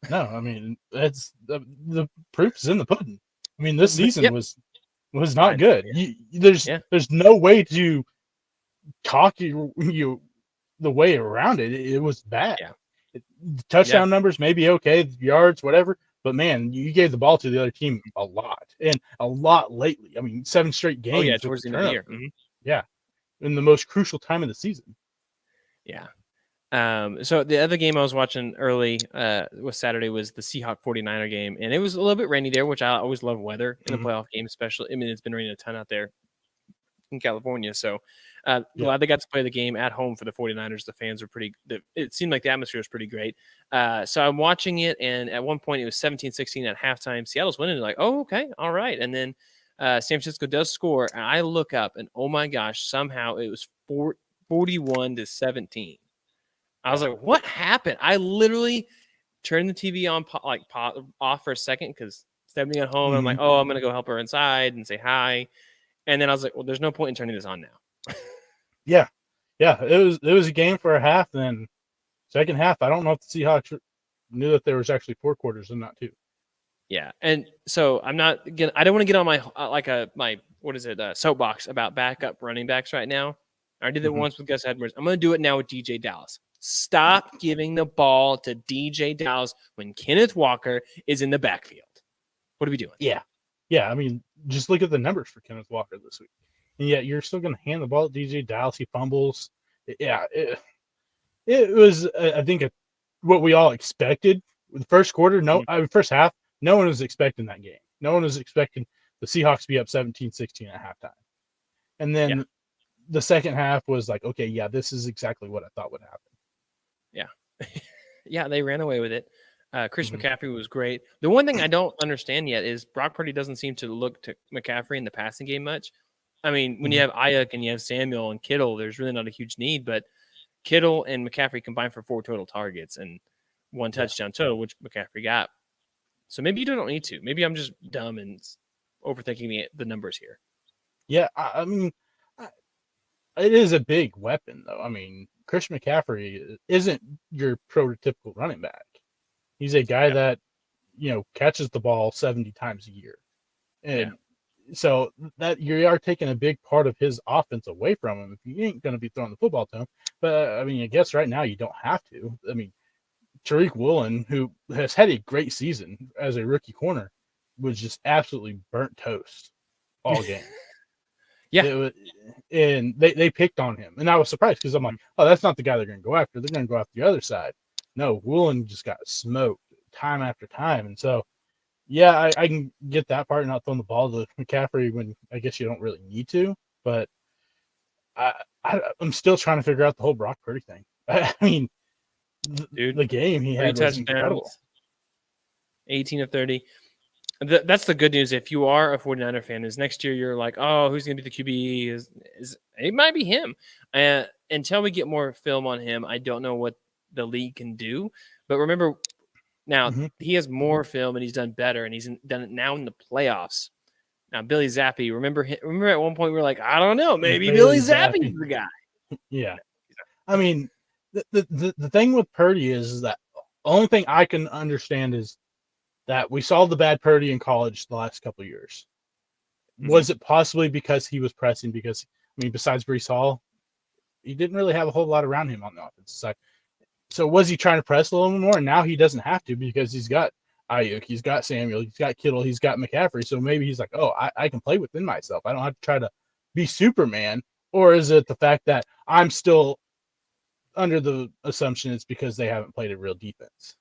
No, I mean that's the proof is in the pudding. I mean, this season was not good. There's no way to talk you the way around it. It was bad. Yeah. Touchdown numbers maybe okay, yards whatever, but man, you gave the ball to the other team a lot and a lot lately. I mean, 7 straight games. Oh yeah, towards the end of the year. Mm-hmm. Yeah, in the most crucial time of the season. Yeah. So the other game I was watching early was Saturday was the Seahawks 49er game, and it was a little bit rainy there, which I always love weather in the playoff game, especially. I mean, it's been raining a ton out there in California, so glad they got to play the game at home for the 49ers. The fans were it seemed like the atmosphere was pretty great. So I'm watching it, and at one point it was 17-16 at halftime. Seattle's winning. Like, oh, okay, all right. And then San Francisco does score, and I look up, and oh my gosh, somehow it was 41-17. I was like, what happened? I literally turned the TV on, off for a second because Stephanie got home, and I'm like, oh, I'm going to go help her inside and say hi. And then I was like, well, there's no point in turning this on now. Yeah. It was a game for a half. Then second half, I don't know if the Seahawks knew that there was actually 4 quarters and not 2. Yeah, and so I don't want to get on my soapbox about backup running backs right now. I did it once with Gus Edwards. I'm going to do it now with DJ Dallas. Stop giving the ball to DJ Dallas when Kenneth Walker is in the backfield. What are we doing? Yeah. I mean, just look at the numbers for Kenneth Walker this week. And yet you're still going to hand the ball to DJ Dallas. He fumbles. Yeah, it was, I think, what we all expected. The first quarter, first half, no one was expecting that game. No one was expecting the Seahawks to be up 17-16 at halftime. And then the second half was like, okay, yeah, this is exactly what I thought would happen. Yeah. Yeah, they ran away with it. Chris McCaffrey was great. The one thing I don't understand yet is Brock Purdy doesn't seem to look to McCaffrey in the passing game much. I mean, when you have Ayuk and you have Samuel and Kittle, there's really not a huge need, but Kittle and McCaffrey combined for 4 total targets and 1 touchdown total, which McCaffrey got. So maybe you don't need to. Maybe I'm just dumb and overthinking the numbers here. Yeah, I mean, it is a big weapon, though. I mean, Chris McCaffrey isn't your prototypical running back. He's a guy that, catches the ball 70 times a year. And so that you are taking a big part of his offense away from him if you ain't going to be throwing the football to him. But, I mean, I guess right now you don't have to. I mean, Tariq Woolen, who has had a great season as a rookie corner, was just absolutely burnt toast all game. And they picked on him. And I was surprised because I'm like, oh, that's not the guy they're going to go after. They're going to go after the other side. No, Woolen just got smoked time after time. And so, yeah, I can get that part, not throwing the ball to McCaffrey when I guess you don't really need to. But I'm still trying to figure out the whole Brock Purdy thing. I mean, the game he had was incredible. 18 of 30. That's the good news. If you are a 49er fan, is next year you're like, oh, who's going to be the QB? It might be him. Until we get more film on him, I don't know what the league can do. But remember, now he has more film and he's done better, and he's done it now in the playoffs. Now, Billy Zappi, remember at one point we were like, I don't know, maybe Billy Zappi's the guy. Yeah. I mean, the thing with Purdy is that the only thing I can understand is that we saw the bad Purdy in college the last couple of years. Mm-hmm. Was it possibly because he was pressing? Because, I mean, besides Breece Hall, he didn't really have a whole lot around him on the offensive side. So was he trying to press a little more? And now he doesn't have to because he's got Ayuk, he's got Samuel, he's got Kittle, he's got McCaffrey. So maybe he's like, oh, I can play within myself. I don't have to try to be Superman. Or is it the fact that I'm still under the assumption it's because they haven't played a real defense?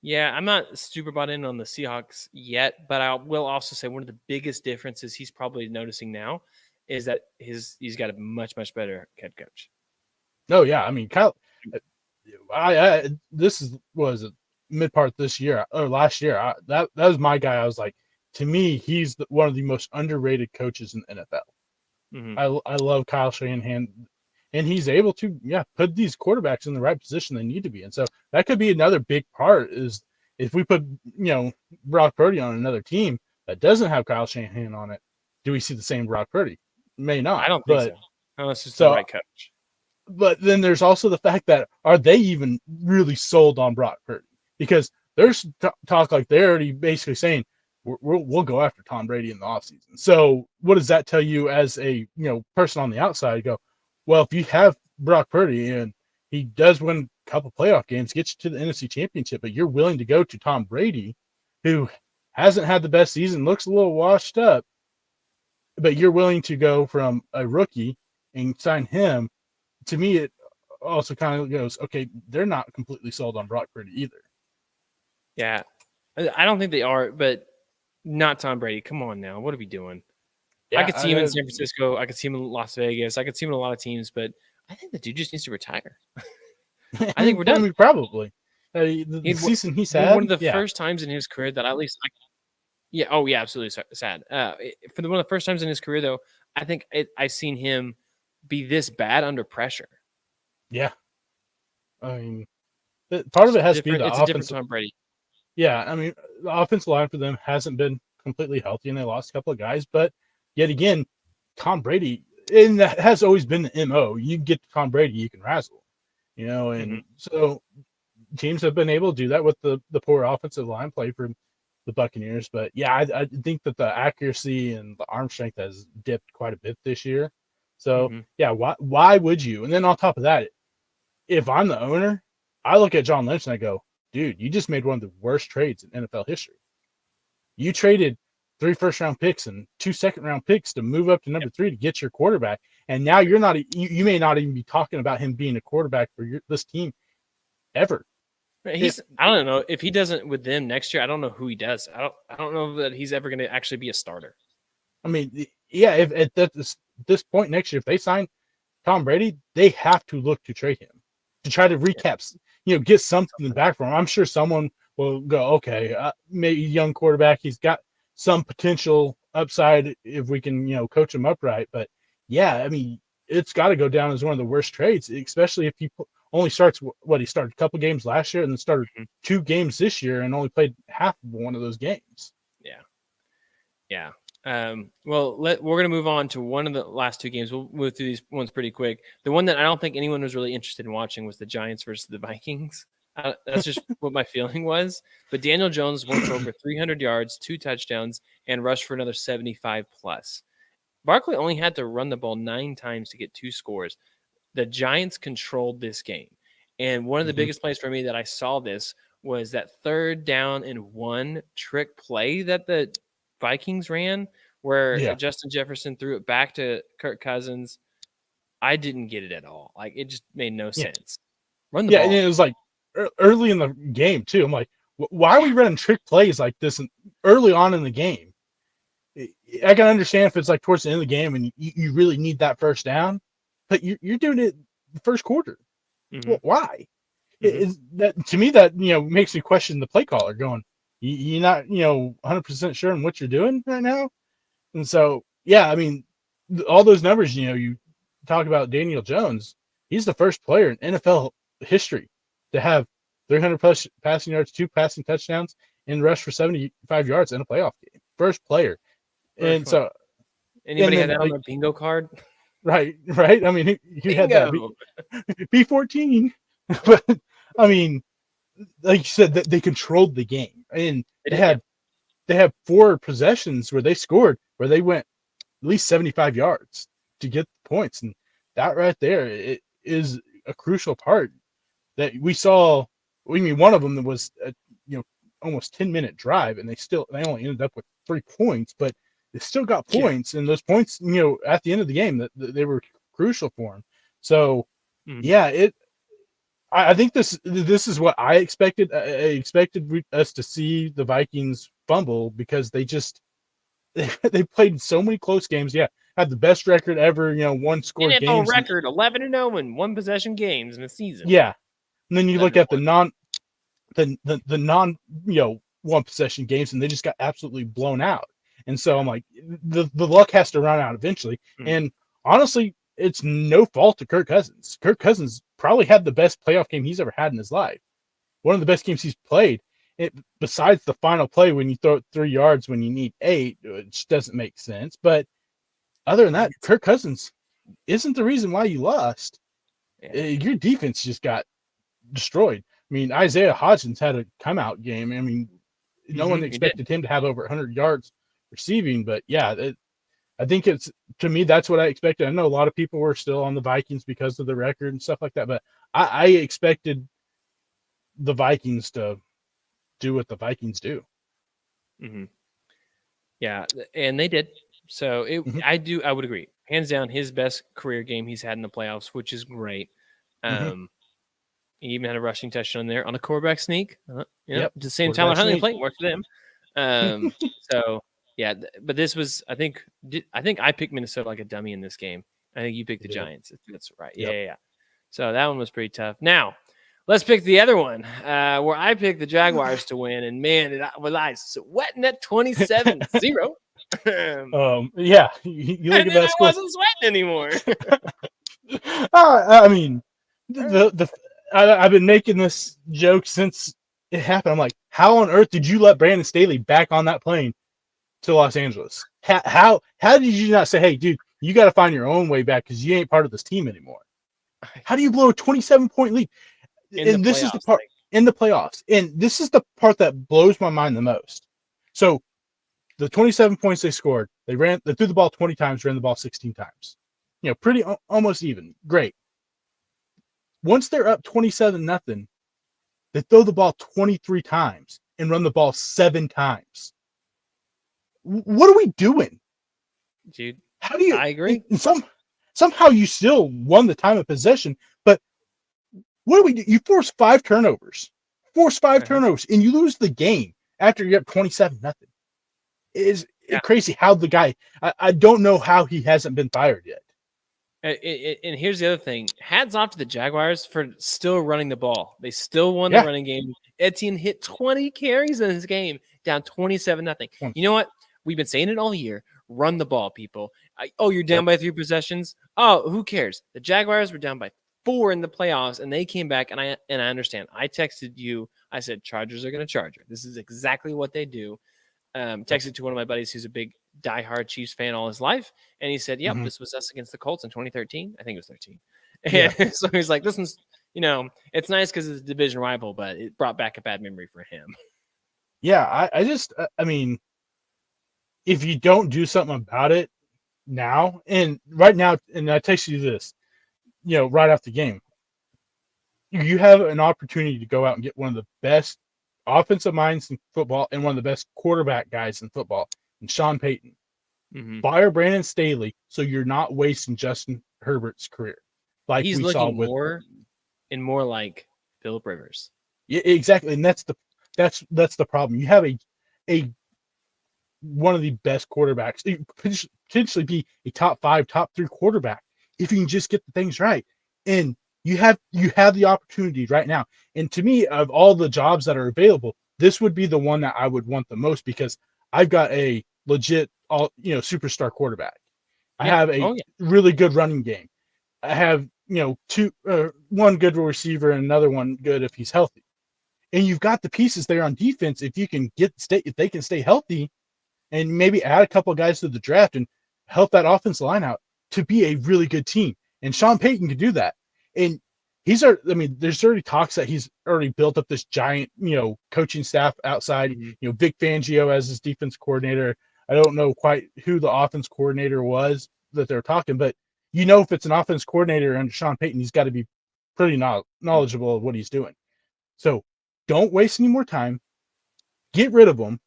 Yeah, I'm not super bought in on the Seahawks yet, but I will also say one of the biggest differences he's probably noticing now is that he's got a much, much better head coach. Oh, yeah. I mean, Kyle, this was a mid part this year or last year. That was my guy. I was like, to me, he's one of the most underrated coaches in the NFL. Mm-hmm. I love Kyle Shanahan, and he's able to put these quarterbacks in the right position they need to be. And so that could be another big part is if we put Brock Purdy on another team that doesn't have Kyle Shanahan on it, do we see the same Brock Purdy? May not. I don't think so. Unless it's the right coach. But then there's also the fact that are they even really sold on Brock Purdy? Because there's talk like they're already basically saying we'll go after Tom Brady in the offseason. So what does that tell you as a person on the outside? Go, well, if you have Brock Purdy and he does win a couple playoff games, gets you to the NFC Championship, but you're willing to go to Tom Brady, who hasn't had the best season, looks a little washed up, but you're willing to go from a rookie and sign him. To me, it also kind of goes, okay, they're not completely sold on Brock Purdy either. Yeah, I don't think they are, but not Tom Brady. Come on now. What are we doing? Yeah, I could see him in San Francisco. I could see him in Las Vegas. I could see him in a lot of teams, but I think the dude just needs to retire. I think we're done. I mean, probably. The season he's had. One of the first times in his career that at least absolutely sad. For one of the first times in his career, though, I think I've seen him be this bad under pressure. Yeah. I mean, part of it has to be the offensive. It's a different Tom Brady. Yeah, I mean, the offensive line for them hasn't been completely healthy, and they lost a couple of guys. But yet again, Tom Brady, and that has always been the MO. You get to Tom Brady, you can razzle, and so teams have been able to do that with the poor offensive line play for the Buccaneers. But yeah, I think that the accuracy and the arm strength has dipped quite a bit this year. So yeah, why would you? And then on top of that, if I'm the owner, I look at John Lynch and I go, dude, you just made one of the worst trades in NFL history. You traded 3 first-round picks and 2 second-round picks to move up to number 3 to get your quarterback, and now you're not. You may not even be talking about him being a quarterback for this team ever. I don't know if he doesn't with them next year. I don't know who he does. I don't know that he's ever going to actually be a starter. I mean, yeah, if at this point next year, if they sign Tom Brady, they have to look to trade him to try to recap. Get something back from him. I'm sure someone will go, okay, maybe young quarterback. He's got some potential upside if we can, coach him upright. But yeah, I mean, it's got to go down as one of the worst trades, especially if he only starts he started a couple games last year and then started 2 games this year and only played half of one of those games. Yeah. Well, we're going to move on to one of the last 2 games. We'll move through these ones pretty quick. The one that I don't think anyone was really interested in watching was the Giants versus the Vikings. That's just what my feeling was. But Daniel Jones went for over 300 yards, 2 touchdowns, and rushed for another 75 plus. Barkley only had to run the ball 9 times to get 2 scores. The Giants controlled this game. And one of the biggest plays for me that I saw this was that 3rd down and 1 trick play that the Vikings ran where Justin Jefferson threw it back to Kirk Cousins. I didn't get it at all. Like, it just made no sense. Run the ball. And it was like early in the game too. I'm like, why are we running trick plays like this early on in the game? I can understand if it's like towards the end of the game and you really need that first down, but you're doing it the first quarter. Well, why? That to me that makes me question the play caller going, you're not 100% sure on what you're doing right now. And so yeah, I mean, all those numbers, you talk about Daniel Jones, he's the first player in NFL history to have 300 plus passing yards, 2 passing touchdowns, and rush for 75 yards in a playoff game. First player. So anybody had that on their bingo card? Right. I mean, you had that B14. But I mean, like you said, that they controlled the game, and they had 4 possessions where they scored, where they went at least 75 yards to get the points, and that right there, it is a crucial part that we saw. I mean, one of them was a almost 10-minute drive, and they only ended up with 3 points, but they still got points, and those points, at the end of the game, that they were crucial for them. So, I think this is what I expected. I expected us to see the Vikings fumble because they played so many close games. Yeah, had the best record ever. One score NFL games. Record 11-0 in 1 possession games in a season. Yeah, and then you look at the non 1 possession games, and they just got absolutely blown out. And so I'm like, the luck has to run out eventually. Mm-hmm. And honestly, it's no fault to Kirk Cousins. Kirk Cousins probably had the best playoff game he's ever had in his life. One of the best games he's played. Besides the final play when you throw it 3 yards when you need 8, which doesn't make sense. But other than that, Kirk Cousins isn't the reason why you lost. Yeah. Your defense just got destroyed. I mean, Isaiah Hodgins had a come-out game. I mean, no one expected him to have over 100 yards receiving. But, yeah, I think to me, that's what I expected. I know a lot of people were still on the Vikings because of the record and stuff like that. But I expected the Vikings to do what the Vikings do. Mm-hmm. Yeah, and they did. So I would agree. Hands down, his best career game he's had in the playoffs, which is great. He even had a rushing touchdown there on a quarterback sneak. The same Tyler Huntley playing worked for them. So yeah, but this was I think I picked Minnesota like a dummy in this game. I think you picked the Giants. That's right. Yeah. So that one was pretty tough. Now let's pick the other one where I picked the Jaguars to win, and man, was I sweating at 27-0. Yeah, you look at that score. I wasn't sweating anymore. I mean, I've been making this joke since it happened. I'm like, how on earth did you let Brandon Staley back on that plane to Los Angeles? How did you not say, hey, dude, you got to find your own way back because you ain't part of this team anymore? How do you blow a 27-point lead? And this is the part in the playoffs. And this is the part that blows my mind the most. So the 27 points they scored, they threw the ball 20 times, ran the ball 16 times. Pretty almost even. Great. Once they're up 27-0, they throw the ball 23 times and run the ball 7 times. What are we doing? Dude, how do you? I agree. Somehow you still won the time of possession, but what do we do? You force 5 turnovers. Turnovers, and you lose the game after you're up 27-0. It is crazy how the guy, I don't know how he hasn't been fired yet. And here's the other thing. Hats off to the Jaguars for still running the ball. They still won the running game. Etienne hit 20 carries in this game, down 27-0. You know what? We've been saying it all year. Run the ball, people. You're down by 3 possessions. Oh, who cares? The Jaguars were down by 4 in the playoffs, and they came back, and I understand. I texted you. I said, Chargers are going to Charger. This is exactly what they do. Texted to one of my buddies who's a big diehard Chiefs fan all his life, and he said, yep, this was us against the Colts in 2013. I think it was 13. And so he's like, this one's, it's nice because it's a division rival, but it brought back a bad memory for him. Yeah, I mean, if you don't do something about it now, and right now, and I text you this, right after the game, you have an opportunity to go out and get one of the best offensive minds in football and one of the best quarterback guys in football, and Sean Payton. Fire Brandon Staley so you're not wasting Justin Herbert's career. Like he's we saw with more like Philip Rivers. Yeah, exactly, and that's the problem. You have a one of the best quarterbacks, potentially be a top 5, top 3 quarterback if you can just get the things right. And you have the opportunity right now. And to me, of all the jobs that are available, this would be the one that I would want the most because I've got a legit superstar quarterback. I have a really good running game. I have one good receiver and another one good if he's healthy. And you've got the pieces there on defense if you can if they can stay healthy and maybe add a couple of guys to the draft and help that offensive line out to be a really good team. And Sean Payton could do that. And there's already talks that he's already built up this giant, coaching staff outside. Mm-hmm. Vic Fangio as his defense coordinator. I don't know quite who the offense coordinator was that they're talking, but if it's an offense coordinator under Sean Payton, he's got to be pretty knowledgeable of what he's doing. So don't waste any more time. Get rid of him.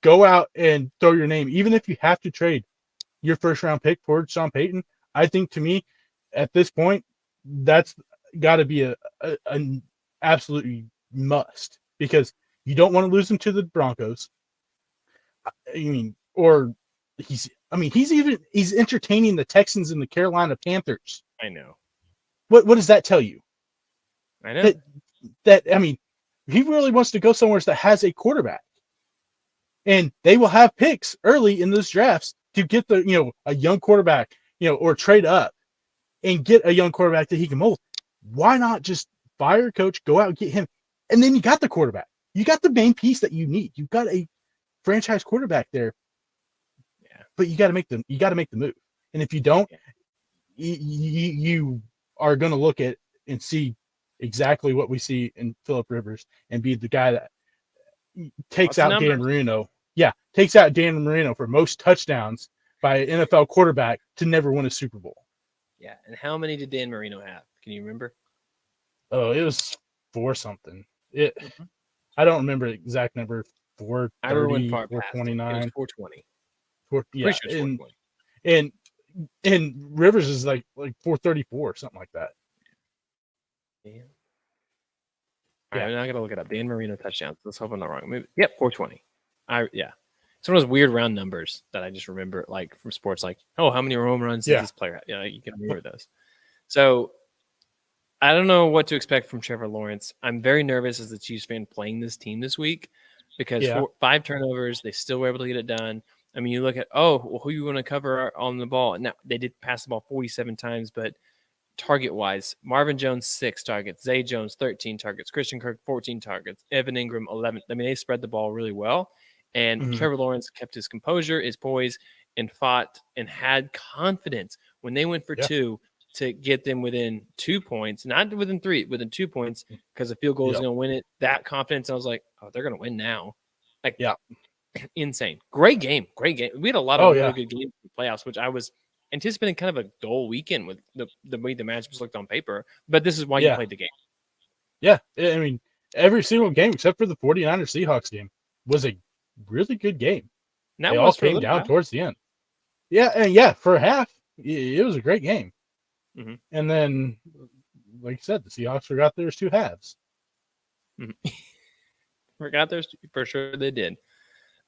Go out and throw your name, even if you have to trade your first round pick for Sean Payton. I think, to me, at this point, that's got to be an absolutely must, because you don't want to lose him to the Broncos. He's entertaining the Texans and the Carolina Panthers. I know. What does that tell you? I know that he really wants to go somewhere that has a quarterback, and they will have picks early in those drafts to get a young quarterback, or trade up and get a young quarterback that he can mold. Why not just fire a coach, go out and get him, and then you got the quarterback. You got the main piece that you need. You've got a franchise quarterback there. Yeah. But you got to make the move. And if you don't, you are going to look at and see exactly what we see in Phillip Rivers and be the guy that takes out Dan Marino. Yeah, takes out Dan Marino for most touchdowns by an NFL quarterback to never win a Super Bowl. Yeah, and how many did Dan Marino have? Can you remember? Oh, it was 4 something. I don't remember the exact number. 430, 429. It was 420. Yeah, sure 420. And Rivers is like 434, something like that. Yeah. All right, now I gotta look it up. Dan Marino touchdowns. Let's hope I'm not wrong. Maybe, 420. It's one of those weird round numbers that I just remember, like from sports, like, oh, how many home runs does this player have? You can remember those. So I don't know what to expect from Trevor Lawrence. I'm very nervous as a Chiefs fan playing this team this week, because 5 turnovers, they still were able to get it done. I mean, you look at, who you want to cover on the ball? Now, they did pass the ball 47 times, but target-wise, Marvin Jones, 6 targets. Zay Jones, 13 targets. Christian Kirk, 14 targets. Evan Ingram, 11. I mean, they spread the ball really well. And Trevor Lawrence kept his composure, his poise, and fought and had confidence when they went for 2 to get them within 2 points, not within 3, within 2 points, because the field goal is going to win it. That confidence, I was like, they're going to win now. Insane. Great game. We had a lot of really good games in the playoffs, which I was anticipating kind of a dull weekend with the way the matchups looked on paper. But this is why you played the game. Yeah. I mean, every single game except for the 49ers Seahawks game was a really good game. They all came down towards the end. Yeah, and for a half, it was a great game. Mm-hmm. And then, like you said, the Seahawks forgot there was 2 halves. Mm-hmm. Forgot there's for sure they did.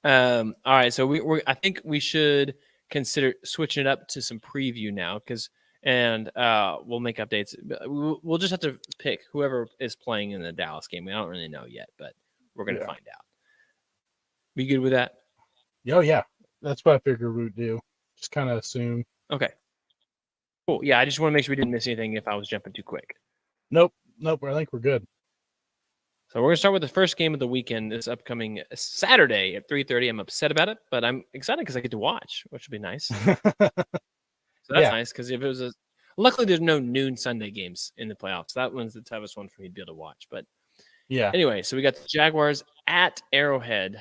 All right, so I think we should consider switching it up to some preview now, and we'll make updates. We'll just have to pick whoever is playing in the Dallas game. I don't really know yet, but we're going to find out. Be good with that? Oh, yeah. That's what I figured we'd do. Just kind of assume. Okay. Cool. Yeah, I just want to make sure we didn't miss anything if I was jumping too quick. Nope. I think we're good. So we're going to start with the first game of the weekend this upcoming Saturday at 3:30. I'm upset about it, but I'm excited because I get to watch, which will be nice. So that's nice, because if it was luckily there's no noon Sunday games in the playoffs. That one's the toughest one for me to be able to watch. But anyway, so we got the Jaguars at Arrowhead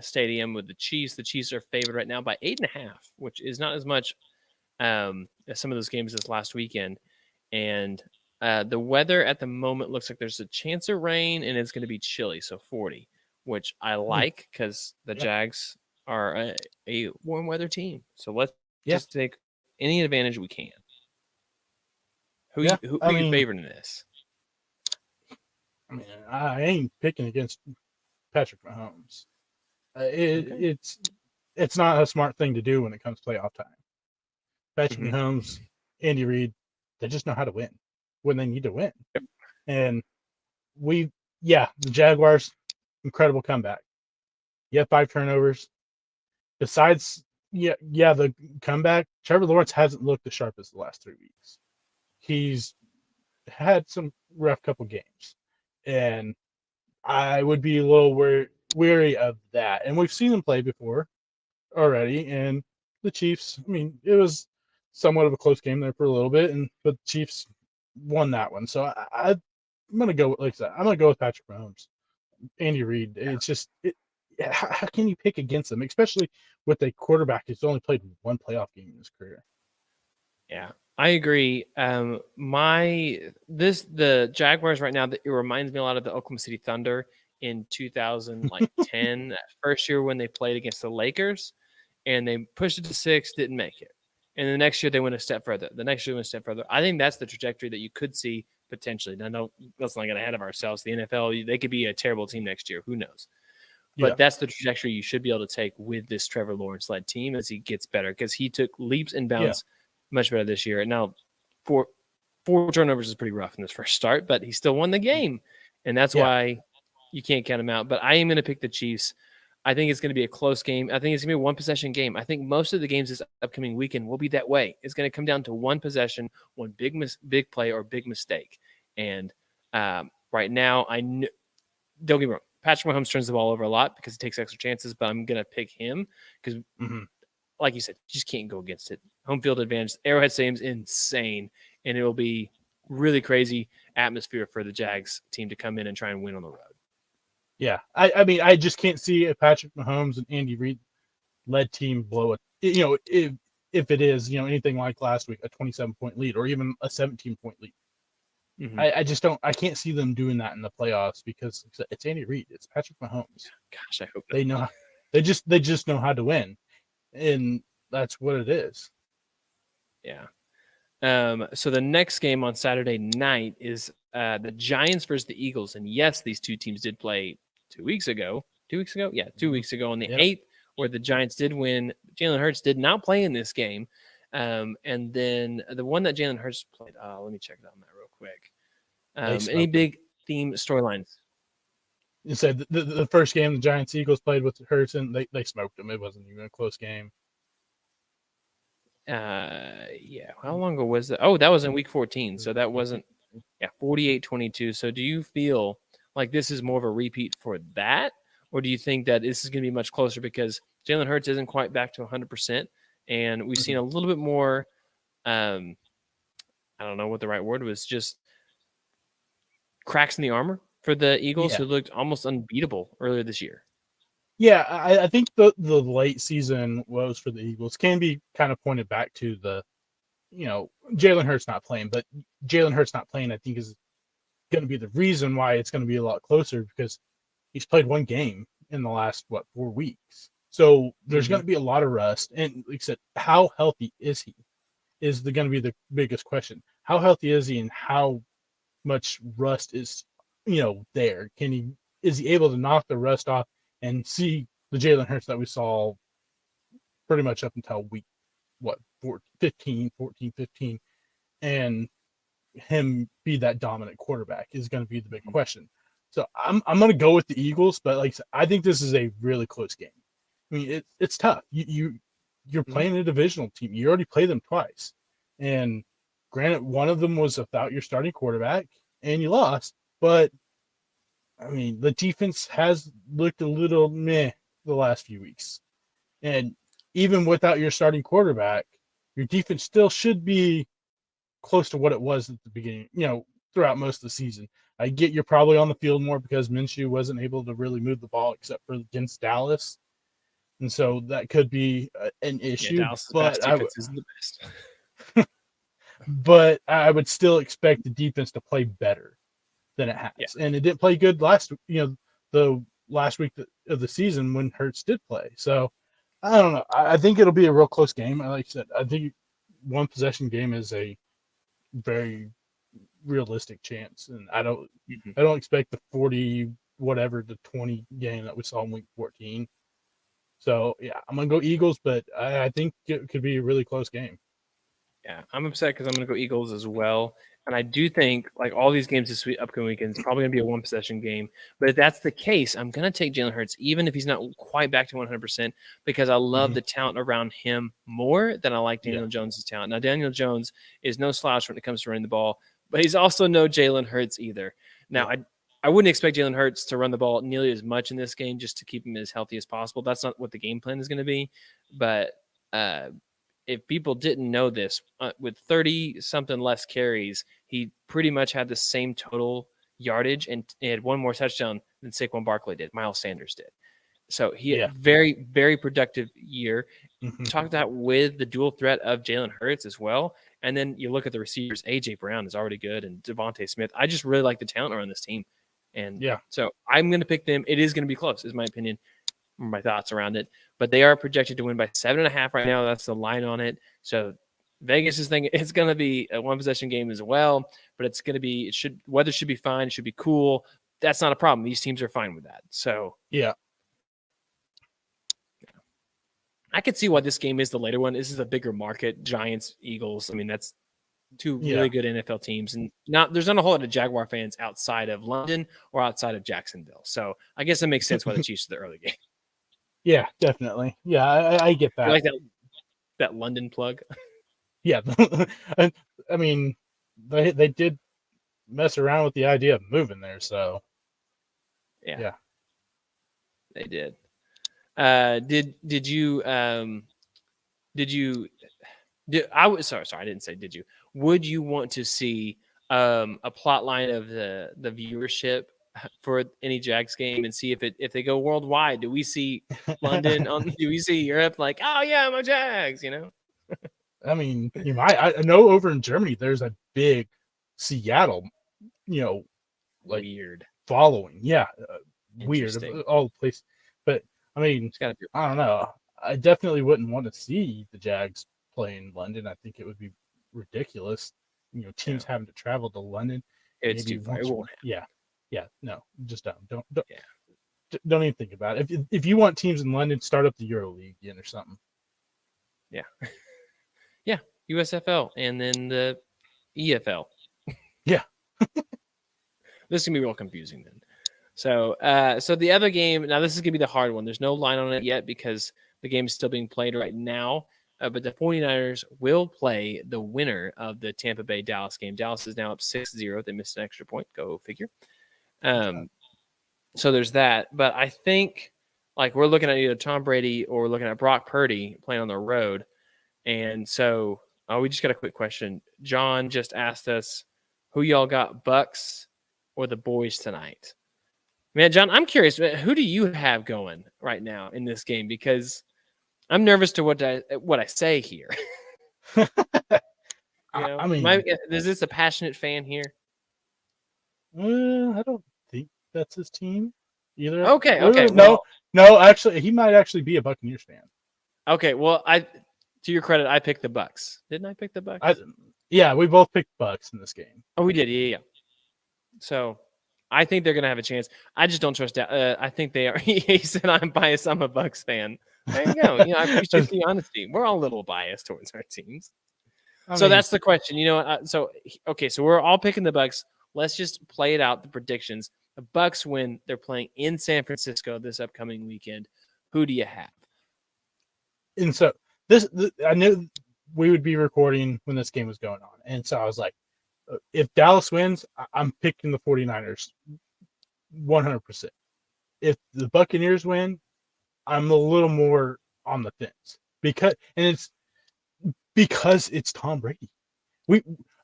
Stadium with the Chiefs. The Chiefs are favored right now by 8.5, which is not as much as some of those games this last weekend. And the weather at the moment looks like there's a chance of rain, and it's going to be chilly, so 40, which I like because the Jags are a warm weather team. So let's just take any advantage we can. Who are you favoring in this? I mean, I ain't picking against Patrick Mahomes. It's not a smart thing to do when it comes to playoff time. Patrick Mahomes, Andy Reid, they just know how to win when they need to win. Yep. And the Jaguars, incredible comeback. 5 turnovers. Besides, the comeback, Trevor Lawrence hasn't looked the sharpest the last 3 weeks. He's had some rough couple games, and I would be a little weary of that. And we've seen him play before already, and the Chiefs, I mean, it was somewhat of a close game there for a little bit, but the Chiefs won that one. So I'm gonna go like I said. I'm gonna go with Patrick Mahomes. Andy Reid. It's just how can you pick against them, especially with a quarterback who's only played one playoff game in his career? Yeah, I agree. The Jaguars right now, it reminds me a lot of the Oklahoma City Thunder in 2010, that first year when they played against the Lakers, and they pushed it to 6, didn't make it. And the next year they went a step further. The next year they went a step further. I think that's the trajectory that you could see potentially. Now, no, let's not get ahead of ourselves. The NFL, they could be a terrible team next year. Who knows? But that's the trajectory you should be able to take with this Trevor Lawrence-led team as he gets better, because he took leaps and bounds much better this year. And now four turnovers is pretty rough in this first start, but he still won the game. And that's why you can't count him out. But I am going to pick the Chiefs. I think it's going to be a close game. I think it's going to be a one-possession game. I think most of the games this upcoming weekend will be that way. It's going to come down to one possession, one big play or big mistake. And right now, don't get me wrong, Patrick Mahomes turns the ball over a lot because he takes extra chances, but I'm going to pick him because, like you said, you just can't go against it. Home field advantage. Arrowhead Stadium's insane, and it will be really crazy atmosphere for the Jags team to come in and try and win on the road. Yeah, I mean, I just can't see a Patrick Mahomes and Andy Reid led team blow it. If it is, anything like last week, a 27-point lead or even a 17-point lead. I just don't. I can't see them doing that in the playoffs because it's Andy Reid. It's Patrick Mahomes. Gosh, I hope they know. They just know how to win, and that's what it is. Yeah. So the next game on Saturday night is the Giants versus the Eagles, and yes, these two teams did play 2 weeks ago. 2 weeks ago, yeah, 2 weeks ago on the 8th, where the Giants did win. Jalen Hurts did not play in this game. And then the one that Jalen Hurts played, let me check it on that real quick. Any big theme storylines? You said the first game the Giants Eagles played with Hurts, and they smoked them. It wasn't even a close game. Yeah. How long ago was that? Oh, that was in week 14. So that wasn't, 48-22. So do you feel like this is more of a repeat for that? Or do you think that this is going to be much closer because Jalen Hurts isn't quite back to 100%? And we've seen a little bit more, I don't know what the right word was, just cracks in the armor for the Eagles, who looked almost unbeatable earlier this year. Yeah, I think the late season woes for the Eagles can be kind of pointed back to the, Jalen Hurts not playing. But Jalen Hurts not playing, I think, is going to be the reason why it's going to be a lot closer because he's played one game in the last, 4 weeks. So there's going to be a lot of rust. And like I said, how healthy is he? Is going to be the biggest question. How healthy is he, and how much rust is, there? Is he able to knock the rust off and see the Jalen Hurts that we saw pretty much up until week 14, 15, and him be that dominant quarterback is going to be the big question. So I'm going to go with the Eagles, but like I said, I think this is a really close game. I mean, it's tough. You're playing a divisional team. You already played them twice, and granted, one of them was without your starting quarterback, and you lost. But I mean, the defense has looked a little meh the last few weeks, and even without your starting quarterback, your defense still should be close to what it was at the beginning. Throughout most of the season. I get you're probably on the field more because Minshew wasn't able to really move the ball except for against Dallas. And so that could be an issue. But defense isn't the best. But I would still expect the defense to play better than it has. Yeah. And it didn't play good the last week of the season when Hurts did play. So I don't know. I think it'll be a real close game. Like I said, I think one possession game is a very realistic chance, and I don't expect the 40 whatever to 20 game that we saw in week 14. So yeah, I'm gonna go Eagles, but I think it could be a really close game. Yeah, I'm upset because I'm gonna go Eagles as well, and I do think like all these games this week, upcoming weekend, is probably gonna be a one possession game. But if that's the case, I'm gonna take Jalen Hurts, even if he's not quite back to 100%, because I love the talent around him more than I like Daniel Jones' talent. Now, Daniel Jones is no slouch when it comes to running the ball, but he's also no Jalen Hurts either. Now, I wouldn't expect Jalen Hurts to run the ball nearly as much in this game just to keep him as healthy as possible. That's not what the game plan is going to be. But if people didn't know this, with 30 something less carries, he pretty much had the same total yardage and he had one more touchdown than Saquon Barkley did. Miles Sanders did. So he had a very, very productive year. Talk that with the dual threat of Jalen Hurts as well. And then you look at the receivers. A.J. Brown is already good, and Devontae Smith. I just really like the talent around this team. And so I'm going to pick them. It is going to be close, is my opinion, my thoughts around it. But they are projected to win by 7.5 right now. That's the line on it. So Vegas is thinking it's going to be a one-possession game as well. But it's going to be weather should be fine. It should be cool. That's not a problem. These teams are fine with that. So I could see why this game is the later one. This is a bigger market. Giants, Eagles. I mean, that's two really good NFL teams. And there's not a whole lot of Jaguar fans outside of London or outside of Jacksonville. So I guess it makes sense why the Chiefs are the early game. Yeah, definitely. Yeah, I get that. You like that London plug? Yeah. I mean, they did mess around with the idea of moving there. So, yeah. They did. Did you I didn't say did you. Would you want to see a plot line of the viewership for any Jags game and see if they go worldwide? Do we see London do we see Europe like, oh yeah, my Jags, you know? I mean, I know over in Germany there's a big Seattle, like weird following. Yeah, weird all the place. But I mean, I don't know. I definitely wouldn't want to see the Jags play in London. I think it would be ridiculous. Teams having to travel to London. It's too far. No, just don't even think about it. If you want teams in London, start up the EuroLeague again or something. Yeah, USFL and then the EFL. Yeah, this is gonna be real confusing then. So the other game, now this is going to be the hard one. There's no line on it yet because the game is still being played right now. But the 49ers will play the winner of the Tampa Bay Dallas game. Dallas is now up 6-0. They missed an extra point. Go figure. So there's that. But I think we're looking at either Tom Brady or we're looking at Brock Purdy playing on the road. And so we just got a quick question. John just asked us who y'all got, Bucks or the boys tonight? Man, John, I'm curious. Who do you have going right now in this game? Because I'm nervous to what I say here. I mean, is this a passionate fan here? I don't think that's his team either. Okay. No. Actually, he might actually be a Buccaneers fan. Okay. Well, to your credit, I picked the Bucks. Didn't I pick the Bucks? We both picked Bucks in this game. Oh, we did. Yeah. So. I think they're going to have a chance. I just don't trust that. I think they are. He said, I'm biased. I'm a Bucks fan. There you go. I appreciate the honesty. We're all a little biased towards our teams. So that's the question. So we're all picking the Bucks. Let's just play it out, the predictions. The Bucks win. They're playing in San Francisco this upcoming weekend. Who do you have? And so I knew we would be recording when this game was going on. And so I was like, if Dallas wins, I'm picking the 49ers 100%. If the Buccaneers win, I'm a little more on the fence because it's Tom Brady.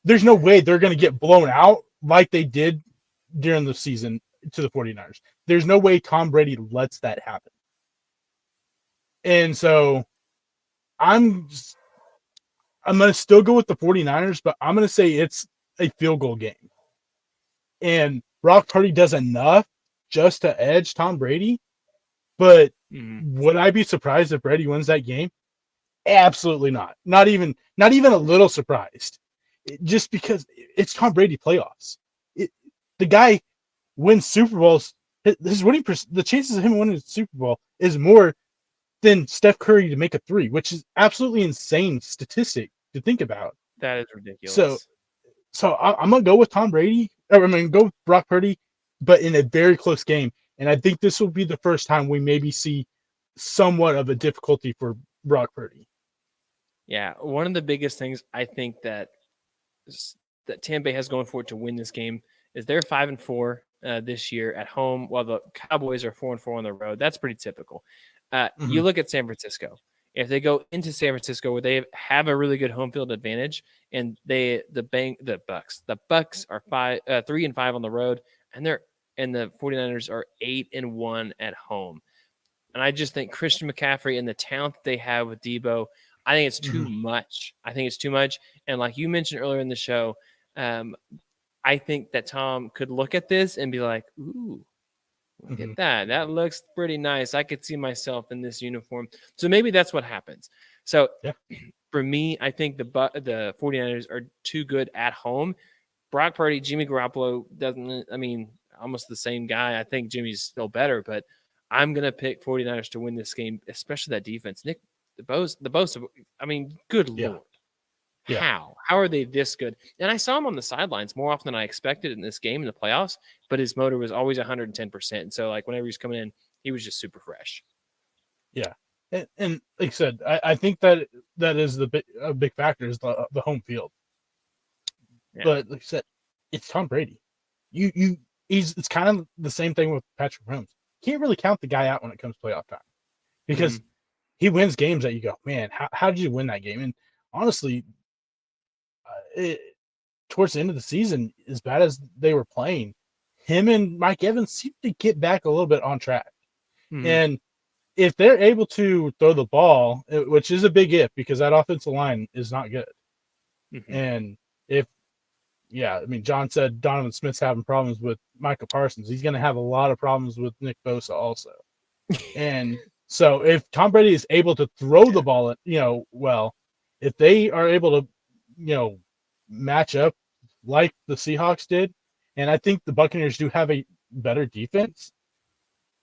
There's no way they're going to get blown out like they did during the season to the 49ers. There's no way Tom Brady lets that happen. And so I'm going to still go with the 49ers, but I'm going to say it's a field goal game. And Brock Purdy does enough just to edge Tom Brady. But would I be surprised if Brady wins that game? Absolutely not. Not even a little surprised. Just because it's Tom Brady playoffs. The guy wins Super Bowls. His winning the chances of him winning the Super Bowl is more than Steph Curry to make a 3, which is absolutely insane statistic to think about. That is ridiculous. So I'm going to go with Tom Brady. I'm going to go with Brock Purdy, but in a very close game. And I think this will be the first time we maybe see somewhat of a difficulty for Brock Purdy. Yeah, one of the biggest things I think that Tampa Bay has going for it to win this game is they're 5-4 this year at home, while the Cowboys are 4-4 on the road. That's pretty typical. You look at San Francisco. If they go into San Francisco where they have a really good home field advantage, and the Bucks are 3-5 on the road, and the 49ers are 8-1 at home. And I just think Christian McCaffrey and the talent that they have with Debo, I think it's too much. I think it's too much. And like you mentioned earlier in the show, I think that Tom could look at this and be like, ooh, look at that. That looks pretty nice. I could see myself in this uniform. So maybe that's what happens. So for me, I think the 49ers are too good at home. Brock Purdy, Jimmy Garoppolo almost the same guy. I think Jimmy's still better, but I'm going to pick 49ers to win this game, especially that defense. Nick, the Bosa, good Lord. Yeah. How are they this good? And I saw him on the sidelines more often than I expected in this game in the playoffs, but his motor was always 110%. So like whenever he was coming in, he was just super fresh. Yeah. And like I said, I think that is a big factor is the home field. Yeah. But like I said, it's Tom Brady. It's kind of the same thing with Patrick Mahomes. Can't really count the guy out when it comes to playoff time because he wins games that you go, man, how did you win that game? And honestly, towards the end of the season, as bad as they were playing, him and Mike Evans seemed to get back a little bit on track. And if they're able to throw the ball, which is a big if because that offensive line is not good. And John said Donovan Smith's having problems with Micah Parsons. He's going to have a lot of problems with Nick Bosa also. And so if Tom Brady is able to throw the ball, if they are able to, match up like the Seahawks did, and I think the Buccaneers do have a better defense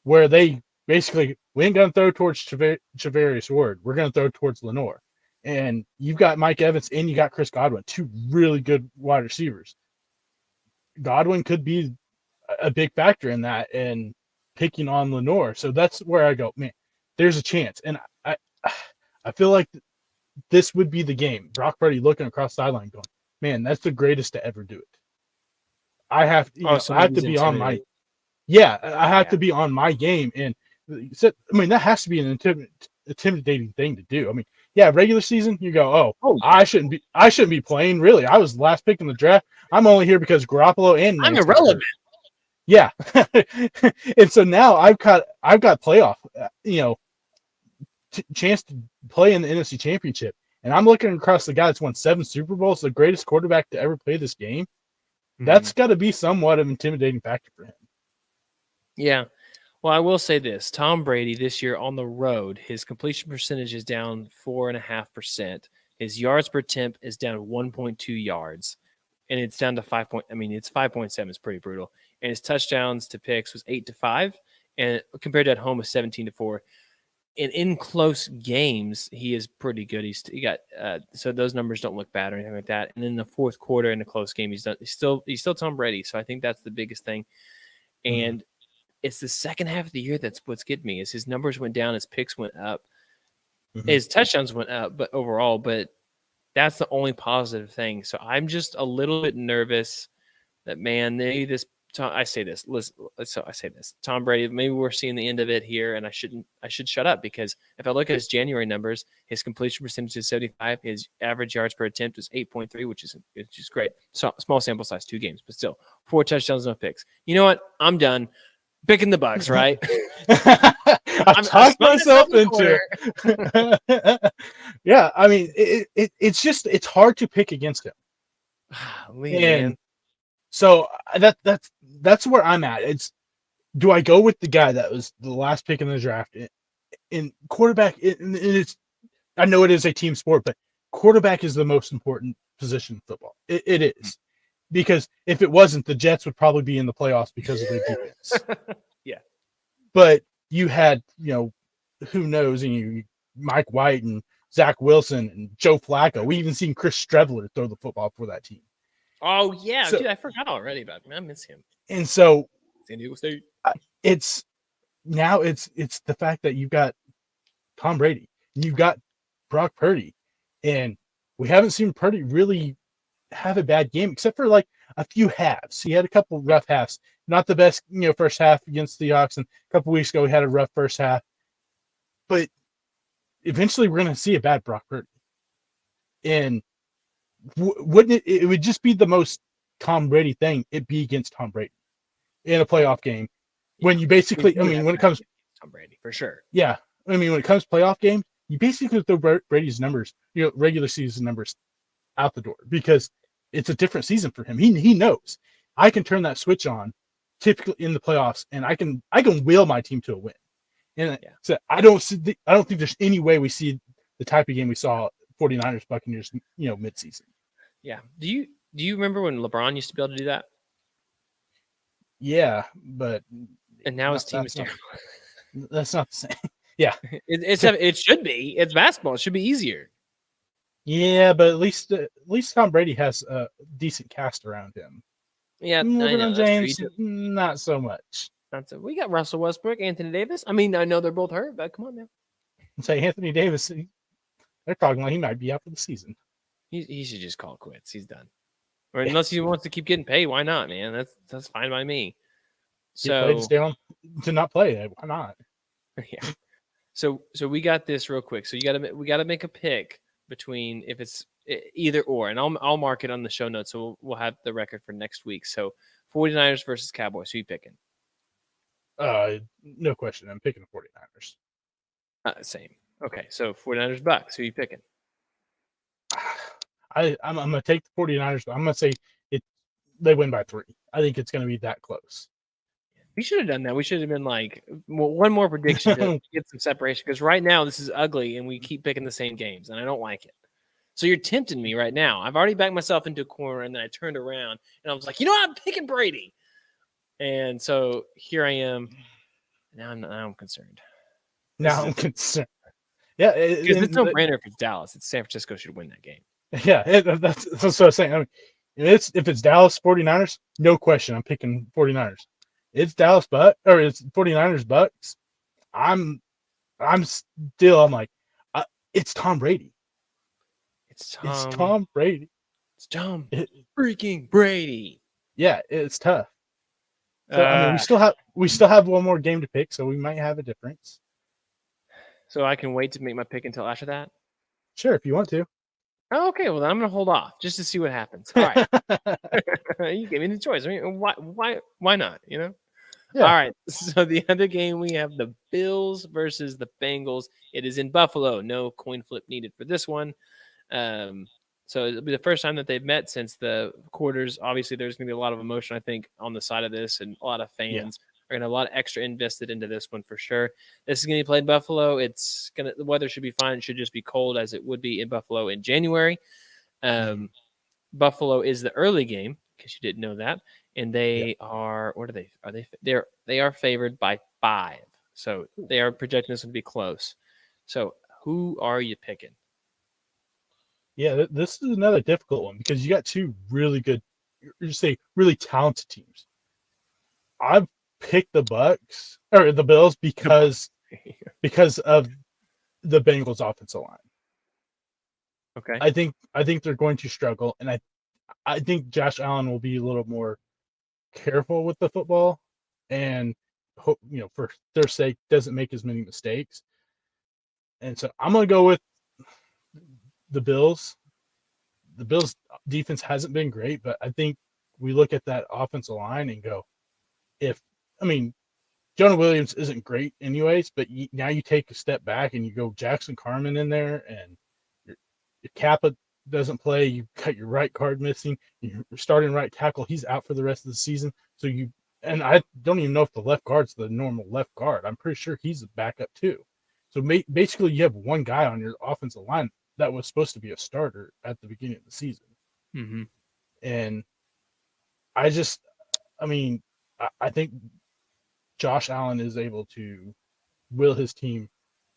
where they basically, we ain't going to throw towards Charvarius Ward. We're going to throw towards Lenore. And you've got Mike Evans and you got Chris Godwin, two really good wide receivers. Godwin could be a big factor in that and picking on Lenore. So that's where I go, man, there's a chance. And I feel like this would be the game. Brock Purdy looking across the sideline going, man, that's the greatest to ever do it. I have to be on my to be on my game. And that has to be an intimidating thing to do. Regular season, you go, I shouldn't be playing. Really, I was the last pick in the draft. I'm only here because Garoppolo and I'm irrelevant. Yeah, and so now I've got playoff, chance to play in the NFC Championship, and I'm looking across the guy that's won 7 Super Bowls, the greatest quarterback to ever play this game. That's got to be somewhat of an intimidating factor for him. Yeah. Well, I will say this. Tom Brady this year on the road, his completion percentage is down 4.5%. His yards per attempt is down 1.2 yards. And it's down to 5. It's 5.7. It's pretty brutal. And his touchdowns to picks was 8-5. And compared to at home was 17-4. And in close games, he is pretty good. He got so those numbers don't look bad or anything like that. And in the fourth quarter in a close game, he's still Tom Brady. So I think that's the biggest thing. And it's the second half of the year that's what's getting me is his numbers went down, his picks went up, his touchdowns went up, but overall, that's the only positive thing. So I'm just a little bit nervous that maybe I say this. Tom Brady, maybe we're seeing the end of it here, and I should shut up because if I look at his January numbers, his completion percentage is 75, his average yards per attempt is 8.3, which is great. So small sample size, 2 games, but still 4 touchdowns, no picks. You know what? I'm done. Picking the Bucks, right? I talked myself into it. Yeah, it's hard to pick against him. And so that's where I'm at. Do I go with the guy that was the last pick in the draft? In quarterback, I know it is a team sport, but quarterback is the most important position in football. It is. Because if it wasn't, the Jets would probably be in the playoffs because of their defense. Yeah. But you had, who knows, Mike White and Zach Wilson and Joe Flacco. We even seen Chris Streveler throw the football for that team. Oh, yeah. Dude, I forgot already about him. I miss him. And so San Diego State. It's the fact that you've got Tom Brady and you've got Brock Purdy. And we haven't seen Purdy really have a bad game except for like a few halves. He had a couple rough halves, not the best, first half against the Hawks, and a couple weeks ago he had a rough first half. But eventually we're going to see a bad Brock Purdy. And wouldn't it would just be the most Tom Brady thing, it be against Tom Brady in a playoff game when you basically, when it comes Tom Brady for sure. Yeah. When it comes to playoff game, you basically throw Brady's numbers, regular season numbers out the door because it's a different season for him. He knows I can turn that switch on typically in the playoffs and I can will my team to a win. And so I don't think there's any way we see the type of game we saw 49ers Buccaneers, midseason. Yeah. Do you remember when LeBron used to be able to do that? Yeah, but now his team is terrible. That's not the same. Yeah. It should be. It's basketball. It should be easier. Yeah, but at least Tom Brady has a decent cast around him. Yeah, LeBron James, not so much. We got Russell Westbrook, Anthony Davis. I mean, I know they're both hurt, but come on now. Say Anthony Davis, they're talking like he might be out for the season. He should just call it quits. He's done. Or unless he wants to keep getting paid, why not, man? That's fine by me. So down to not play. Why not? Yeah. So we got this real quick. So we got to make a pick between if it's either or, and I'll mark it on the show notes. So we'll have the record for next week. So 49ers versus Cowboys. Who you picking? No question. I'm picking the 49ers. Same. Okay. So 49ers Bucks. Who you picking? I'm going to take the 49ers, but I'm going to say they win by 3. I think it's going to be that close. We should have done that. We should have been like one more prediction to get some separation because right now this is ugly and we keep picking the same games and I don't like it. So you're tempting me right now. I've already backed myself into a corner and then I turned around and I was like, I'm picking Brady. And so here I am. Now I'm concerned. I'm concerned. Yeah, because it's no brainer if it's Dallas. It's San Francisco should win that game. Yeah, that's what I was saying. I mean, if it's Dallas 49ers, no question, I'm picking 49ers. It's Dallas it's 49ers Bucks. I'm like, it's Tom Brady. It's Tom Brady. It's Tom freaking Brady. Yeah, it's tough. So we still have one more game to pick, so we might have a difference. So I can wait to make my pick until after that? Sure, if you want to. Oh, okay, well then I'm gonna hold off just to see what happens. All right. You gave me the choice. I mean, why not? Yeah. All right. So the other game we have the Bills versus the Bengals. It is in Buffalo. No coin flip needed for this one. So it'll be the first time that they've met since the quarters. Obviously, there's going to be a lot of emotion, I think, on the side of this, and a lot of fans are going to have a lot of extra invested into this one for sure. This is going to be played in Buffalo. The weather should be fine. It should just be cold as it would be in Buffalo in January. Buffalo is the early game, in case you didn't know that, and they are. What are they? They are favored by 5, so they are projecting this one to be close. So who are you picking? Yeah, this is another difficult one because you got two really good, really talented teams. I've picked the Bucks or the Bills because of the Bengals offensive line. Okay. I think they're going to struggle, and I think Josh Allen will be a little more careful with the football, and hope, for their sake, doesn't make as many mistakes. And so I'm going to go with the Bills. The Bills defense hasn't been great, but I think we look at that offensive line and go, Jonah Williams isn't great anyways, but now you take a step back and you go Jackson Carman in there, and your Kappa doesn't play. You got your right guard missing. You're starting right tackle. He's out for the rest of the season. So and I don't even know if the left guard's the normal left guard. I'm pretty sure he's a backup too. So basically, you have one guy on your offensive line that was supposed to be a starter at the beginning of the season. Mm-hmm. And I think Josh Allen is able to will his team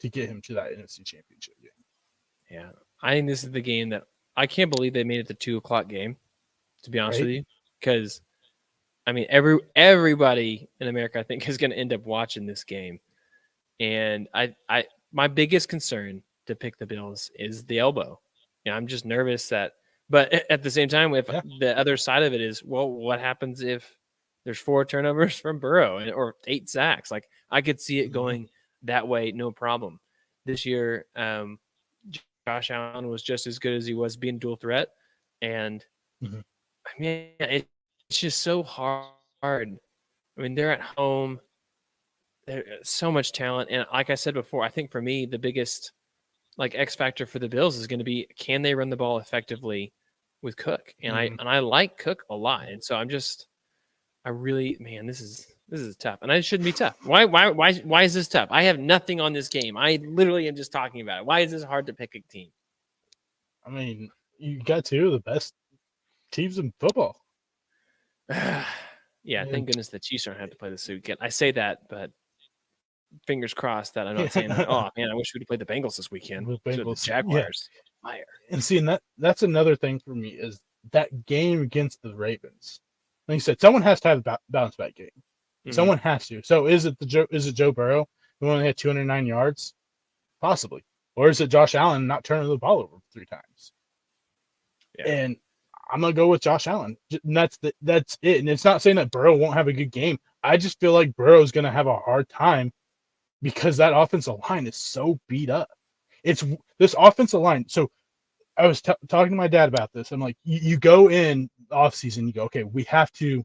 to get him to that NFC Championship game. Yeah. I think this is the game that I can't believe they made it the 2:00 game, to be honest with you, because everybody in America, I think, is going to end up watching this game. And my biggest concern to pick the Bills is the elbow. I'm just nervous but at the same time, if the other side of it is, well, what happens if there's 4 turnovers from Burrow or 8 sacks? Like, I could see it going that way, no problem. this year, Josh Allen was just as good as he was being dual threat. And Mhm. I mean, it's just so hard. I mean, they're at home. There's so much talent. And like I said before, I think for me, the biggest like X factor for the Bills is going to be, can they run the ball effectively with Cook? And I like Cook a lot. And so I really, man, this is tough. And it shouldn't be tough. Why is this tough? I have nothing on this game. I literally am just talking about it. Why is this hard to pick a team? I mean, you got two of the best teams in football. Yeah, thank goodness the Chiefs don't have to play the suit again. I say that, but fingers crossed that I'm not saying that. Oh man, I wish we'd have played the Bengals this weekend. The Bengals, the Jaguars, fire. And see, and that's another thing for me is that game against the Ravens. Like you said, someone has to have a bounce back game. Mm-hmm. Someone has to. So is it Joe Burrow who only had 209 yards? Possibly. Or is it Josh Allen not turning the ball over 3 times? Yeah. And I'm gonna go with Josh Allen. And that's it. And it's not saying that Burrow won't have a good game. I just feel like Burrow's gonna have a hard time because that offensive line is so beat up. It's this offensive line. So I was talking to my dad about this. I'm like, you go in the offseason, you go, okay, we have to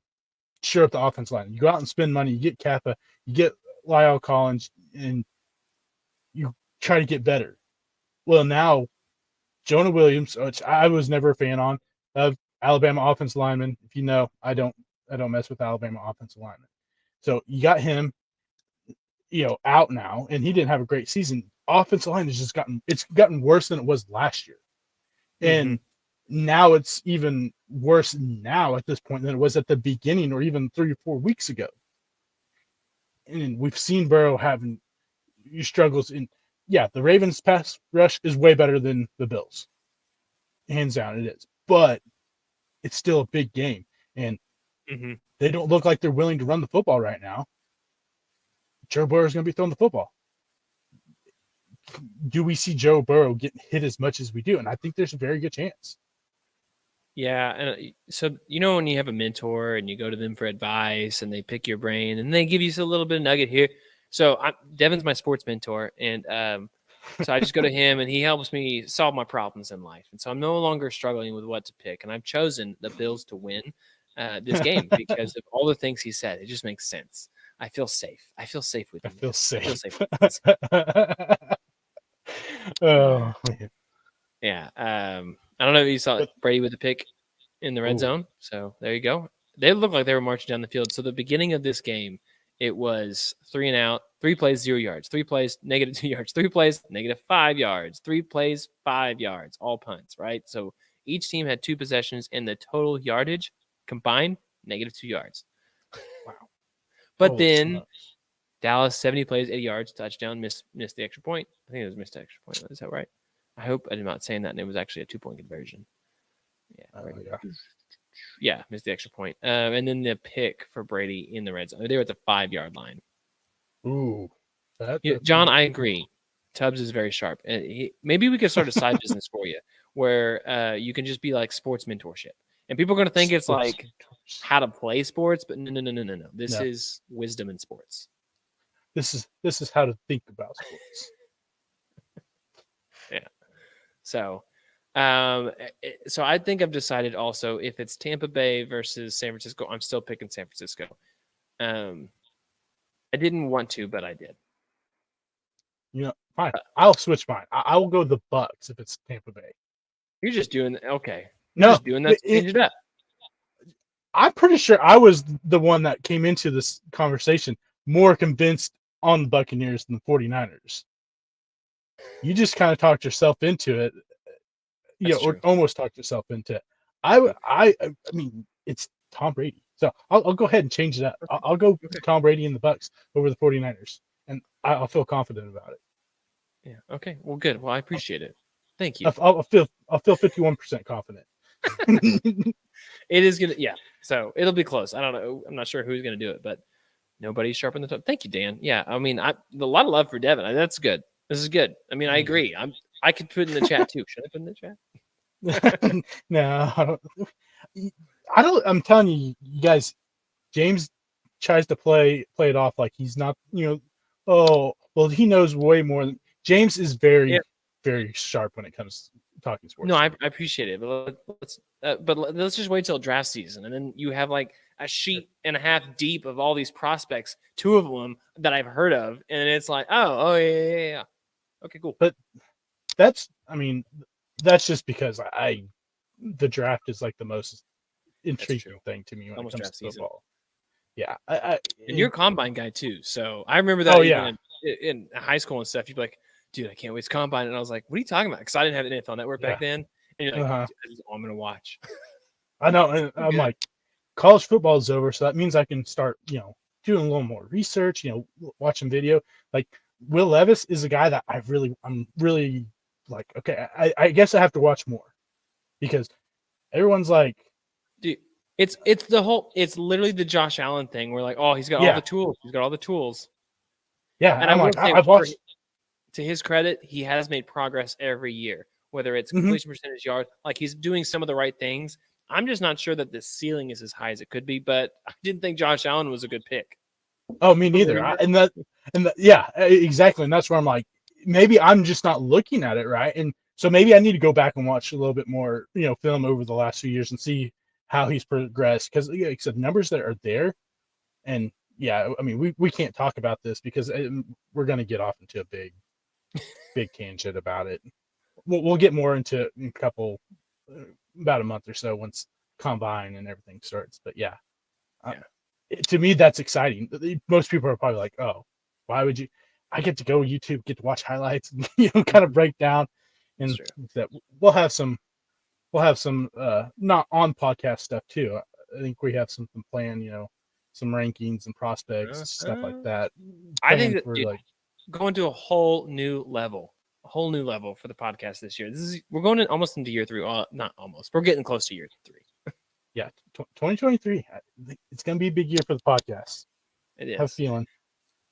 shore up the offensive line. You go out and spend money. You get Kappa, you get Lyle Collins, and you try to get better. Well, now Jonah Williams, which I was never a fan of Alabama offensive lineman. If you know, I don't mess with Alabama offensive lineman. So you got him, out now, and he didn't have a great season. Offensive line has just gotten worse than it was last year. And now it's even worse now at this point than it was at the beginning or even 3 or 4 weeks ago. And we've seen Burrow having struggles in, the Ravens pass rush is way better than the Bills. Hands down, it is. But it's still a big game. And they don't look like they're willing to run the football right now. Joe Burrow is going to be throwing the football. Do we see Joe Burrow getting hit as much as we do? And I think there's a very good chance. Yeah. And so, when you have a mentor and you go to them for advice and they pick your brain and they give you a little bit of nugget here. So Devin's my sports mentor. And so I just go to him and he helps me solve my problems in life. And so I'm no longer struggling with what to pick. And I've chosen the Bills to win this game because of all the things he said. It just makes sense. I feel safe. I feel safe with him. I feel safe. Oh, man. Yeah. I don't know if you saw Brady with the pick in the red zone. So there you go. They looked like they were marching down the field. So the beginning of this game, it was 3 and out, 3 plays, 0 yards, 3 plays, -2 yards, 3 plays, -5 yards, 3 plays, 5 yards, all punts, right? So each team had 2 possessions and the total yardage combined, -2 yards. Wow. But then Dallas, 70 plays, 80 yards, touchdown, missed the extra point. I think it was missed the extra point. Is that right? I hope I'm not saying that, and it was actually a 2-point conversion. Yeah, right. Missed the extra point. And then the pick for Brady in the red zone. They were at the 5-yard line. Ooh. John, I agree. Tubbs is very sharp. And maybe we could start a side business for you where you can just be like sports mentorship. And people are going to think it's like how to play sports, but no. This is wisdom in sports. This is how to think about sports. Yeah. So I think I've decided also if it's Tampa Bay versus San Francisco, I'm still picking San Francisco. I didn't want to, but I did. Fine. I'll switch mine. I will go the Bucks if it's Tampa Bay. You're just doing okay. You're just doing that to change it up. I'm pretty sure I was the one that came into this conversation more convinced on the Buccaneers than the 49ers. You just kind of talked yourself into it. Or almost talked yourself into it. I mean, it's Tom Brady. So I'll go ahead and change it up. I'll go Tom Brady and the Bucks over the 49ers. And I'll feel confident about it. Yeah. Okay. Well, good. Well, I appreciate it. Thank you. I'll feel 51% confident. It is gonna, So it'll be close. I don't know. I'm not sure who's gonna do it, but nobody's sharp in the top. Thank you, Dan. Yeah. I mean, a lot of love for Devin. That's good. This is good. I mean, I agree. I could put it in the chat too. Should I put it in the chat? No, I don't. I'm telling you, you guys. James tries to play it off like he's not. Oh, well, he knows way more than. James is very, very sharp when it comes to talking sports. No, I appreciate it, but let's just wait till draft season, and then you have like a sheet and a half deep of all these prospects, 2 of them that I've heard of, and it's like, oh yeah. Okay, cool. But that's just because the draft is like the most intriguing thing to me when it comes to football. Yeah, and you're a combine guy too, so I remember that. In high school and stuff, you'd be like, dude, I can't wait to combine. And I was like, what are you talking about? Because I didn't have an NFL Network back then. And you're like, I'm going to watch. I know. And I'm like, college football is over. So that means I can start, doing a little more research, watching video. Like Will Levis is a guy that I'm really like, okay, I guess I have to watch more because everyone's like, dude, it's literally the Josh Allen thing. We're like, oh, he's got all the tools. He's got all the tools. Yeah. And I've watched. To his credit, he has made progress every year, whether it's completion percentage, yards. Like he's doing some of the right things. I'm just not sure that the ceiling is as high as it could be, but I didn't think Josh Allen was a good pick. Oh, me neither. Yeah, exactly. And that's where I'm like, maybe I'm just not looking at it right. And so maybe I need to go back and watch a little bit more, film over the last few years and see how he's progressed. Because like I said, numbers that are there. And yeah, I mean, we can't talk about this because we're going to get off into a big tangent about it. We'll get more into it in about a month or so once combine and everything starts. But yeah. To me, that's exciting. Most people are probably like, oh, why would you? I get to go YouTube, get to watch highlights, and kind of break down. And that we'll have some not on podcast stuff too. I think we have something planned, some rankings and prospects, stuff like that. I think that we're going to a whole new level for the podcast this year. We're going almost into year 3. Not almost. We're getting close to year 3. Yeah, 2023. It's going to be a big year for the podcast. It is. I have a feeling.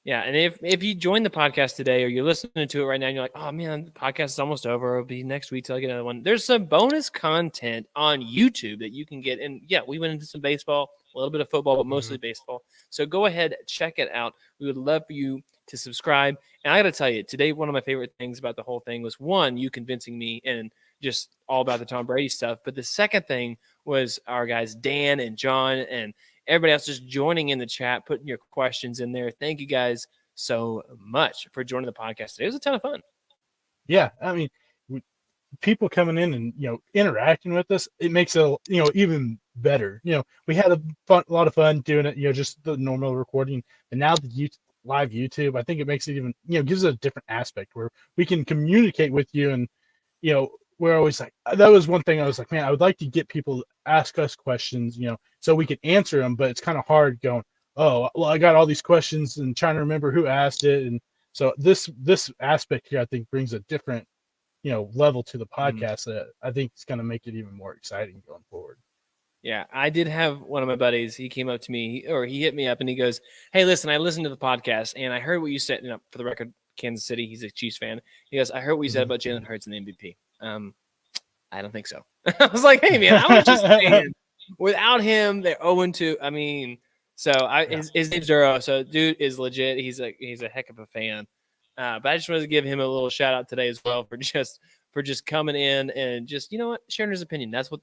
Yeah, and if you join the podcast today or you're listening to it right now and you're like, oh man, the podcast is almost over. It'll be next week till I get another one. There's some bonus content on YouTube that you can get. And yeah, we went into some baseball, a little bit of football, but mostly baseball. So go ahead, check it out. We would love for you to subscribe. And I got to tell you, today, one of my favorite things about the whole thing was, one, you convincing me and just all about the Tom Brady stuff. But the second thing was our guys, Dan and John and everybody else just joining in the chat, putting your questions in there. Thank you guys so much for joining the podcast today. It was a ton of fun. Yeah. I mean, people coming in and, interacting with us, it makes it, even better. We had a lot of fun doing it, just the normal recording. And now the live YouTube, I think it makes it even, gives it a different aspect where we can communicate with you. And, we're always like, that was one thing I was like, man, I would like to get people to ask us questions, so we can answer them, but it's kind of hard going, oh, well, I got all these questions and trying to remember who asked it. And so this aspect here, I think brings a different, level to the podcast that I think is going to make it even more exciting going forward. Yeah, I did have one of my buddies. He came up to me he hit me up and he goes, hey, listen, I listened to the podcast and I heard what you said, for the record, Kansas City, he's a Chiefs fan. He goes, I heard what you said about Jalen Hurts and the MVP. I don't think so. I was like, hey man, I was just saying, without him, they're 0-2. I mean, his name's Duro. So dude is legit. He's a heck of a fan. But I just wanted to give him a little shout out today as well for just coming in and just, sharing his opinion. That's what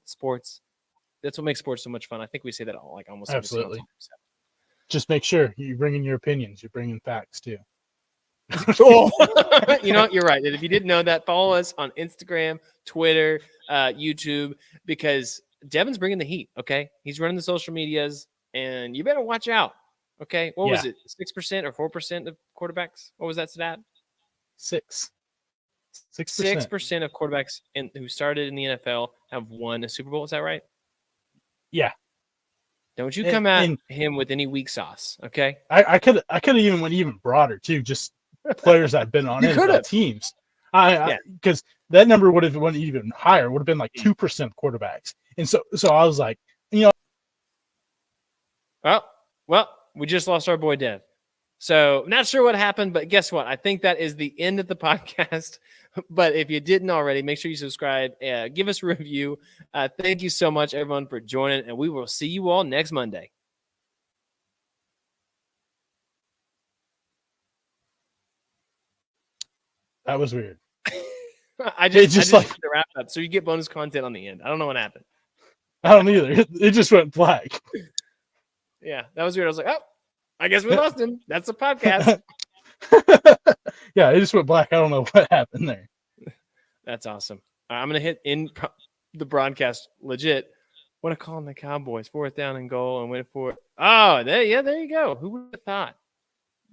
makes sports so much fun. I think we say that almost absolutely. Just make sure you bring in your opinions. You're bringing facts too. You're right. And if you didn't know that, follow us on Instagram, Twitter, YouTube, because Devin's bringing the heat. Okay, he's running the social medias, and you better watch out. Okay, what was it? 6% or 4% of quarterbacks? What was that stat? 6%. 6% of quarterbacks who started in the NFL have won a Super Bowl. Is that right? Yeah. Don't you come at him with any weak sauce. Okay. I could have even went even broader too. Just players that have been on NFL teams. Because that number would have went even higher. Would have been like 2% quarterbacks. And so I was like, Well, we just lost our boy Dev. So not sure what happened, but guess what? I think that is the end of the podcast. But if you didn't already, make sure you subscribe. Give us a review. Thank you so much, everyone, for joining, and we will see you all next Monday. That was weird. I just like the wrap up, so you get bonus content on the end. I don't know what happened. I don't either. It just went black. Yeah, that was weird. I was like, oh, I guess we lost him. That's a podcast. Yeah, it just went black. I don't know what happened there. That's awesome. I'm gonna hit in the broadcast legit. What a call on the Cowboys, 4th down and goal, and went for it. Oh, there you go. Who would have thought?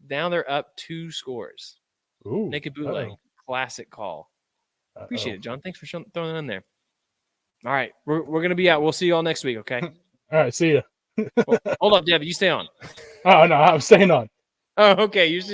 Now they're up 2 scores. Ooh, Naked bootleg, classic call. Appreciate it, John. Thanks for throwing it in there. All right, we're gonna be out. We'll see you all next week. Okay. All right, see ya. Hold up, Dev. You stay on. Oh no, I'm staying on. Oh, okay. You just